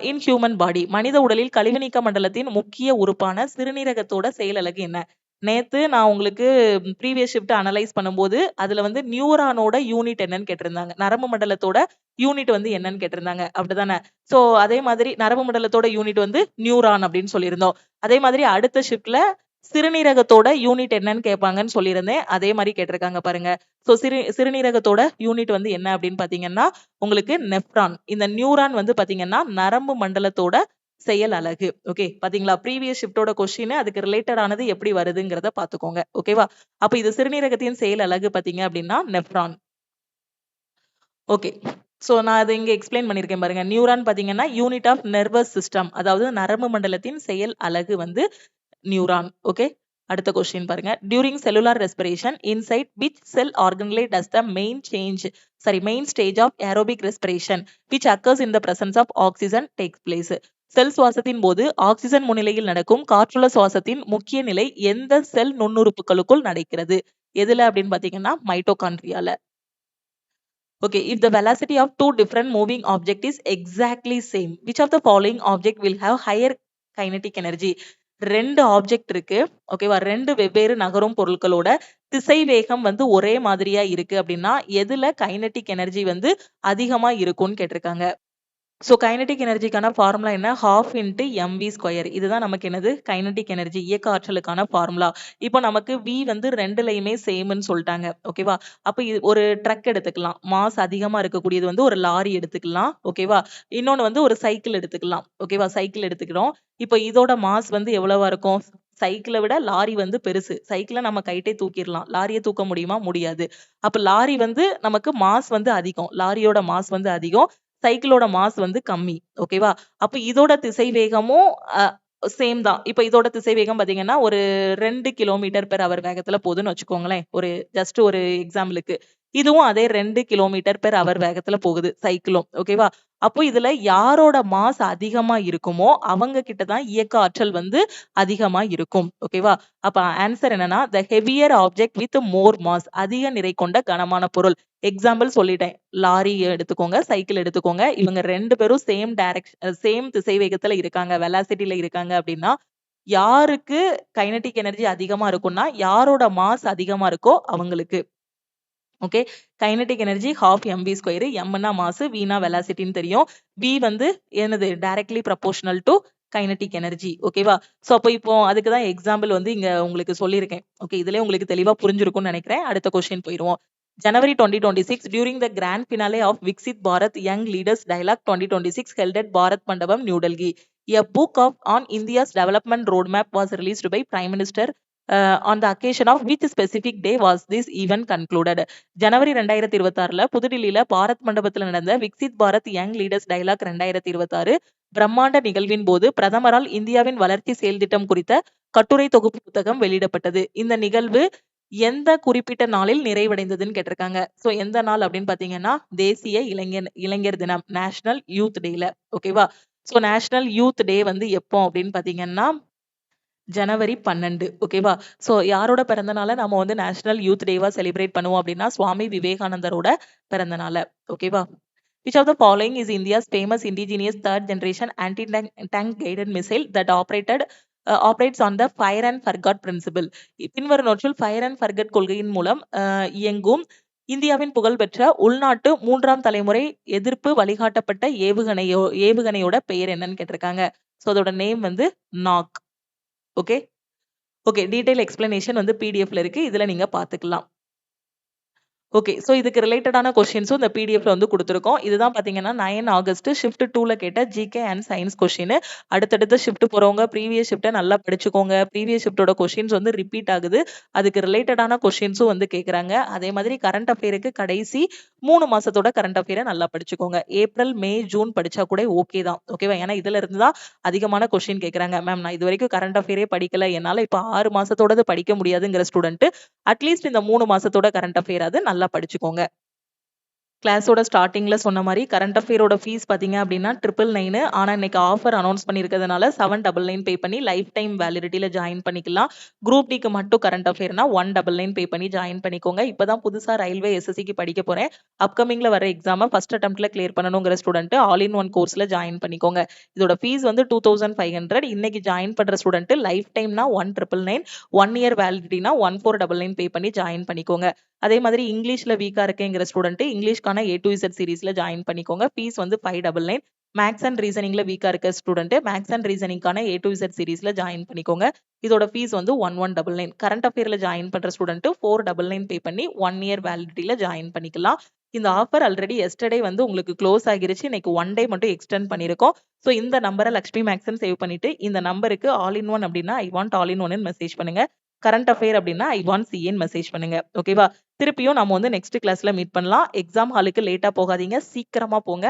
in human body? மனித உடலில் கழிவுநீக்க மண்டலத்தின் முக்கிய உறுப்பான சிறுநீரகத்தோட செயல் அலகு என்ன? நேத்து நான் உங்களுக்கு ப்ரீவியஸ் ஷிஃப்ட் அனலைஸ் பண்ணும்போது அதுல வந்து நியூரானோட யூனிட் என்னன்னு கேட்டிருந்தாங்க. நரம்பு மண்டலத்தோட யூனிட் வந்து என்னன்னு கேட்டிருந்தாங்க. அப்படிதானே? சோ அதே மாதிரி நரம்பு மண்டலத்தோட யூனிட் வந்து நியூரான் அப்படின்னு சொல்லியிருந்தோம். அதே மாதிரி அடுத்த ஷிஃப்ட்ல சிறுநீரகத்தோட யூனிட் என்னன்னு கேட்பாங்கன்னு சொல்லியிருந்தேன். அதே மாதிரி கேட்டிருக்காங்க பாருங்க. சோ சிறுநீரகத்தோட யூனிட் வந்து என்ன அப்படின்னு பாத்தீங்கன்னா உங்களுக்கு நெப்ரான். இந்த நியூரான் வந்து பாத்தீங்கன்னா நரம்பு மண்டலத்தோட செயல் அலகு. ஓகே, பாத்தீங்களா? ப்ரீவியஸ் ஷிஃப்டோட கொஸ்டின் அதுக்கு ரிலேட்டட் ஆனது எப்படி வருதுங்கிறத பாத்துக்கோங்க. ஓகேவா? அப்ப இது சிறுநீரகத்தின் செயல் அலகு பாத்தீங்க அப்படின்னா நெப்ரான். ஓகே, சோ நான் அதை இங்க எக்ஸ்பிளைன் பண்ணிருக்கேன் பாருங்க. நியூரான் பாத்தீங்கன்னா யூனிட் ஆஃப் நர்வஸ் சிஸ்டம், அதாவது நரம்பு மண்டலத்தின் செயல் அலகு வந்து நியூரான். ஓகே, அடுத்த கொஸ்டின் பாருங்க. During cellular respiration inside which cell organelle does the main stage of aerobic respiration which occurs in the presence of oxygen takes place. Cell சுவாசத்தின் போது ஆக்சிஜன் முன்னிலையில் நடக்கும் காற்றுள்ள சுவாசத்தின் முக்கிய நிலை எந்த செல் நுண்ணுறுப்புகளுக்குள் நடக்கிறது? எதுல அப்படின்னு பாத்தீங்கன்னா மைட்டோகாண்ட்ரியால. Okay, if the velocity of two different moving objects is exactly same, which of the following object will have higher kinetic energy? ரெண்டு ஆப்ஜெக்ட் இருக்கு. ஓகேவா, ரெண்டு வெவ்வேறு நகரும் பொருட்களோட திசை வேகம் வந்து ஒரே மாதிரியா இருக்கு அப்படின்னா எதுல கைனடிக் எனர்ஜி வந்து அதிகமா இருக்கும்னு கேட்டிருக்காங்க. ஸோ கைனடிக் எனர்ஜிக்கான ஃபார்முலா என்ன? ½ × mv². இதுதான் நமக்கு என்னது? கைனடிக் எனர்ஜி, இயக்க ஆற்றலுக்கான ஃபார்முலா. இப்போ நமக்கு v வந்து ரெண்டுலையுமே சேம்னு சொல்லிட்டாங்க. ஓகேவா, அப்போ இது ஒரு ட்ரக் எடுத்துக்கலாம். மாஸ் அதிகமா இருக்கக்கூடியது வந்து ஒரு லாரி எடுத்துக்கலாம். ஓகேவா, இன்னொன்னு வந்து ஒரு சைக்கிள் எடுத்துக்கலாம். ஓகேவா, சைக்கிள் எடுத்துக்கிறோம். இப்போ இதோட மாஸ் வந்து எவ்வளவா இருக்கும்? சைக்கிளை விட லாரி வந்து பெருசு. சைக்கிளை நம்ம கைட்டே தூக்கிடலாம், லாரியை தூக்க முடியுமா? முடியாது. அப்ப லாரி வந்து நமக்கு மாஸ் வந்து அதிகம், லாரியோட மாஸ் வந்து அதிகம், சைக்கிளோட மாஸ் வந்து கம்மி. ஓகேவா, அப்ப இதோட திசை வேகமும் சேம் தான். இப்ப இதோட திசை வேகம் பாத்தீங்கன்னா ஒரு 2 km/h வேகத்துல போகுதுன்னு வச்சுக்கோங்களேன். ஜஸ்ட் ஒரு எக்ஸாம்பிளுக்கு. இதுவும் அதே 2 km/h வேகத்துல போகுது சைக்கிளும். ஓகேவா, அப்போ இதுல யாரோட மாஸ் அதிகமா இருக்குமோ அவங்க கிட்டதான் இயக்க ஆற்றல் வந்து அதிகமா இருக்கும். ஓகேவா, அப்ப ஆன்சர் என்னன்னா the heavier object with more mass, அதிக நிறை கொண்ட கனமான பொருள். எக்ஸாம்பிள் சொல்லிட்டேன். லாரி எடுத்துக்கோங்க, சைக்கிள் எடுத்துக்கோங்க. இவங்க ரெண்டு பேரும் சேம் திசை வேகத்துல இருக்காங்க, வெலாசிட்டில இருக்காங்க அப்படின்னா யாருக்கு கைனடிக் எனர்ஜி அதிகமா இருக்கும்னா யாரோட மாஸ் அதிகமா இருக்கோ அவங்களுக்கு. Okay, kinetic energy ½ mv². mனா மாஸ், vனா வெலாசிட்டின்னு தெரியும். v வந்து என்னது? Directly proportional to kinetic energy. ஓகேவா, சோ அப்போ இப்போ அதுக்கு தான் எக்ஸாம்பிள் வந்து இங்க உங்களுக்கு சொல்லியிருக்கேன். ஓகே, இதுலயே உங்களுக்கு தெளிவா புரிஞ்சிருக்கும்னு நினைக்கிறேன். அடுத்த கொஸ்டின் போயிடுவோம். January 2026, during the grand finale of Viksit Bharat Young Leaders Dialogue 2026 held at Bharat Mandapam, New Delhi, a book on India's development roadmap was released by Prime Minister. On the occasion of which specific day was this event concluded? ஜனவரி 2026ல புதுடில்லியில பாரத் மண்டபத்தில் நடந்த Viksit Bharat young leaders dialogue 2026 பிரம்மாண்ட நிகழ்வின் போது பிரதமரால் இந்தியாவின் வளர்ச்சி செயல் திட்டம் குறித்த கட்டுரை தொகுப்பு புத்தகம் வெளியிடப்பட்டது. இந்த நிகழ்வு எந்த குறிப்பிட்ட நாளில் நிறைவடைந்ததுன்னு கேட்டிருக்காங்க. சோ எந்த நாள் அப்படின்னு பாத்தீங்கன்னா தேசிய இளைஞர் தினம், நேஷனல் யூத் டேல. ஓகேவா, சோ நேஷனல் யூத் டே வந்து எப்போ அப்படின்னு பாத்தீங்கன்னா ஜனவரி 12. ஓகேவா, சோ யாரோட பிறந்த நாளை நம்ம வந்து நேஷனல் யூத் டேவா செலிப்ரேட் பண்ணுவோம் அப்படின்னா சுவாமி விவேகானந்தரோட பிறந்த நாளை. ஓகேவா, which of the following is India's famous indigenous third generation anti-tank guided missile that operates on the fire and forget principle? பின்வருவனவற்றில் fire and forget கொள்கையின் மூலம் இயங்கும் இந்தியாவின் புகழ்பெற்ற உள்நாட்டு 3ஆம் தலைமுறை எதிர்ப்பு வழிகாட்டப்பட்ட ஏவுகணையோட பெயர் என்னன்னு கேட்டிருக்காங்க. சோ அதோட நேம் வந்து knock. Okay okay, detail explanation வந்து பிடிஎஃப்ல இருக்கு, இதுல நீங்க பாத்துக்கலாம். ஓகே, சோ இதுக்கு ரிலேட்டடான கொஸ்டின்ஸும் இந்த பிடிஎஃப்ல வந்து கொடுத்துருக்கோம். இதுதான் பாத்தீங்கன்னா 9 ஆகஸ்ட் ஷிஃப்ட் 2ல கேட்ட ஜிகே அண்ட் சயின்ஸ் கொஸ்டின். அடுத்தடுத்த ஷிஃப்ட் போறவங்க ப்ரீவியஸ் ஷிஃப்ட்டை நல்லா படிச்சுக்கோங்க. ப்ரீவியஸ் ஷிஃப்ட்டோட கொஸ்டின்ஸ் வந்து ரிப்பீட் ஆகுது, அதுக்கு ரிலேட்டடான கொஸ்டின்ஸும் வந்து கேட்கறாங்க. அதே மாதிரி கரண்ட் அஃபேருக்கு கடைசி 3 மாசத்தோட கரண்ட் அஃபேரை நல்லா படிச்சுக்கோங்க. ஏப்ரல், மே, ஜூன் படிச்சா கூட ஓகே தான். ஓகேவா, ஏன்னா இதுல இருந்து தான் அதிகமான கொஸ்டின் கேட்கறாங்க. மேம் நான் இது வரைக்கும் கரண்ட் அஃபேரே படிக்கல, என்னால இப்ப 6 மாசத்தோடது படிக்க முடியாதுங்கிற ஸ்டூடெண்ட் அட்லீஸ்ட் இந்த 3 மாசத்தோட கரண்ட் அஃபேர் அது நல்லா படிச்சுக்கோங்க. கிளாஸோட ஸ்டார்டிங்ல சொன்ன மாதிரி கரண்ட் அஃபேரோட ஃபீஸ் பாத்தீங்க அப்படின்னா 999. ஆனா இன்னைக்கு ஆஃபர் அனௌன்ஸ் பண்ணிருக்கிறதுனால 799 பே பண்ணி லைஃப் டைம் வேலிடிட்டியில ஜாயின் பண்ணிக்கலாம். குரூப் டிக்கு மட்டும் கரண்ட் அஃபேர்னா 199 பே பண்ணி ஜாயின் பண்ணிக்கோங்க. இப்பதான் புதுசா ரயில்வே எஸ்எஸ்சிக்கு படிக்க போறேன், அப்கமிங்ல வர எக்ஸாம ஃபர்ஸ்ட் அட்டெம்ப்ட்ல கிளியர் பண்ணணுங்கிற ஸ்டூடெண்ட் ஆல் இன் ஒன் கோர்ஸ்ல ஜாயின் பண்ணிக்கோங்க. இதோட ஃபீஸ் வந்து 2500. இன்னைக்கு ஜாயின் பண்ற ஸ்டூடெண்ட் லைஃப் டைம்னா 1999, 1 இயர் வேலிடிட்டினா 1499 பே பண்ணி ஜாயின் பண்ணிக்கோங்க. அதே மாதிரி இங்கிலீஷ்ல வீக்கா இருக்கேங்கிற ஸ்டூடெண்ட் இங்கிலீஷ்கான A to Z சீரீஸ்ல ஜாயின் பண்ணிக்கோங்க. ஃபீஸ் வந்து 599. மேக்ஸ் அண்ட் ரீசனிங்ல வீக்கா இருக்க ஸ்டூடெண்ட் மேக்ஸ் அண்ட் ரீசனிங்கான A to Z சீரீஸ்ல ஜாயின் பண்ணிக்கோங்க. இதோட ஃபீஸ் வந்து 1199. கரண்ட் அஃபேர்ல ஜாயின் பண்ற ஸ்டூடெண்ட் 499 பே பண்ணி 1 இயர் வேலிடிட்டியில ஜாயின் பண்ணிக்கலாம். இந்த ஆஃபர் ஆல்ரெடி எஸ்டர்டே வந்து உங்களுக்கு க்ளோஸ் ஆகிருச்சு, இன்னைக்கு 1 டே மட்டும் எக்ஸ்டெண்ட் பண்ணிருக்கோம். சோ இந்த நம்பரை லக்ஷ்மி மேக்ஸ்ன்னு சேவ் பண்ணிட்டு இந்த நம்பருக்கு ஆல் இன் ஒன் அப்படின்னா I want all in one message பண்ணுங்க. கரண்ட் அஃபேர் அப்படின்னா ஐ வாண்ட் சிஏன்னு மெசேஜ் பண்ணுங்க. ஓகேவா, திருப்பியும் நம்ம வந்து நெக்ஸ்ட் கிளாஸ்ல மீட் பண்ணலாம். எக்ஸாம் ஹாலுக்கு லேட்டா போகாதீங்க, சீக்கிரமா போங்க.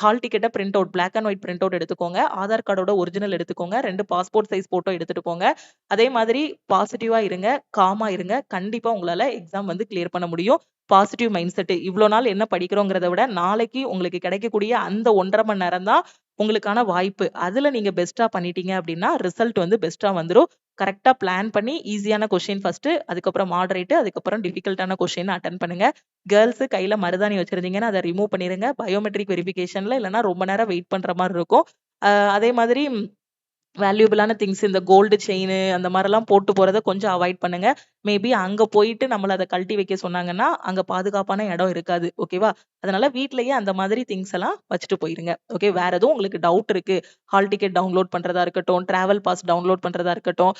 ஹால் டிக்கெட்டை print out, black and white print out எடுத்துக்கோங்க. ஆதார் கார்டோட ஒரிஜினல் எடுத்துக்கோங்க. 2 பாஸ்போர்ட் சைஸ் போட்டோ எடுத்துட்டு போங்க. அதே மாதிரி பாசிட்டிவா இருங்க, காமா இருங்க. கண்டிப்பா உங்களால எக்ஸாம் வந்து கிளியர் பண்ண முடியும். Positive mind set. இவ்வளோ நாள் என்ன படிக்கிறோங்கிறத விட நாளைக்கு உங்களுக்கு கிடைக்கக்கூடிய அந்த 1.5 மணி நேரம் தான் உங்களுக்கான வாய்ப்பு. அதுல நீங்க பெஸ்ட்டா பண்ணிட்டீங்க அப்படின்னா ரிசல்ட் வந்து பெஸ்ட்டா வந்துரும். கரெக்ட்டா பிளான் பண்ணி ஈஸியான கொஸ்டின் ஃபர்ஸ்ட், அதுக்கப்புறம் மாடரேட், அதுக்கப்புறம் டிஃபிகல்ட்டான கொஸ்டின் அட்டெண்ட் பண்ணுங்க. கேர்ள்ஸ் கையில மருதாணி வச்சிருந்தீங்கன்னா அதை ரிமூவ் பண்ணிருங்க. பயோமெட்ரிக் வெரிஃபிகேஷன்ல இல்லைன்னா ரொம்ப நேரம் வெயிட் பண்ற மாதிரி இருக்கும். அதே மாதிரி வேல்யூபிளான திங்ஸ் இந்த கோல்டு செயின் அந்த மாதிரிலாம் போட்டு போறத கொஞ்சம் அவாய்ட் பண்ணுங்க. மேபி அங்க போயிட்டு நம்மள அதை கழட்டி வைக்க சொன்னாங்கன்னா அங்க பாதுகாப்பான இடம் இருக்காது. ஓகேவா? அதனால வீட்லயே அந்த மாதிரி திங்ஸ் எல்லாம் வச்சுட்டு போயிருங்க. ஓகே. வேற எதுவும் உங்களுக்கு டவுட் இருக்கு, ஹால் டிக்கெட் டவுன்லோட் பண்றதா இருக்கட்டும், டிராவல் பாஸ் டவுன்லோட் பண்றதா இருக்கட்டும்,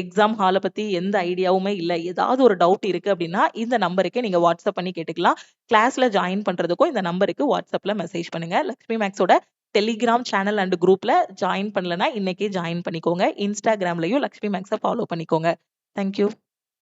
எக்ஸாம் ஹாலை பத்தி எந்த ஐடியாவுமே இல்ல, ஏதாவது ஒரு டவுட் இருக்கு அப்படின்னா இந்த நம்பருக்கு நீங்க வாட்ஸ்அப் பண்ணி கேட்டுக்கலாம். கிளாஸ்ல ஜாயின் பண்றதுக்கும் இந்த நம்பருக்கு வாட்ஸ்அப்ல மெசேஜ் பண்ணுங்க. லக்ஷ்மி மேக்ஸோட டெலிகிராம் சேனல் அண்ட் குரூப்ல ஜாயின் பண்ணலனா இன்னைக்கே ஜாயின் பண்ணிக்கோங்க. இன்ஸ்டாகிராம்லயும் லக்ஷ்மி மேக்ஸை ஃபாலோ பண்ணிக்கோங்க. தேங்க்யூ.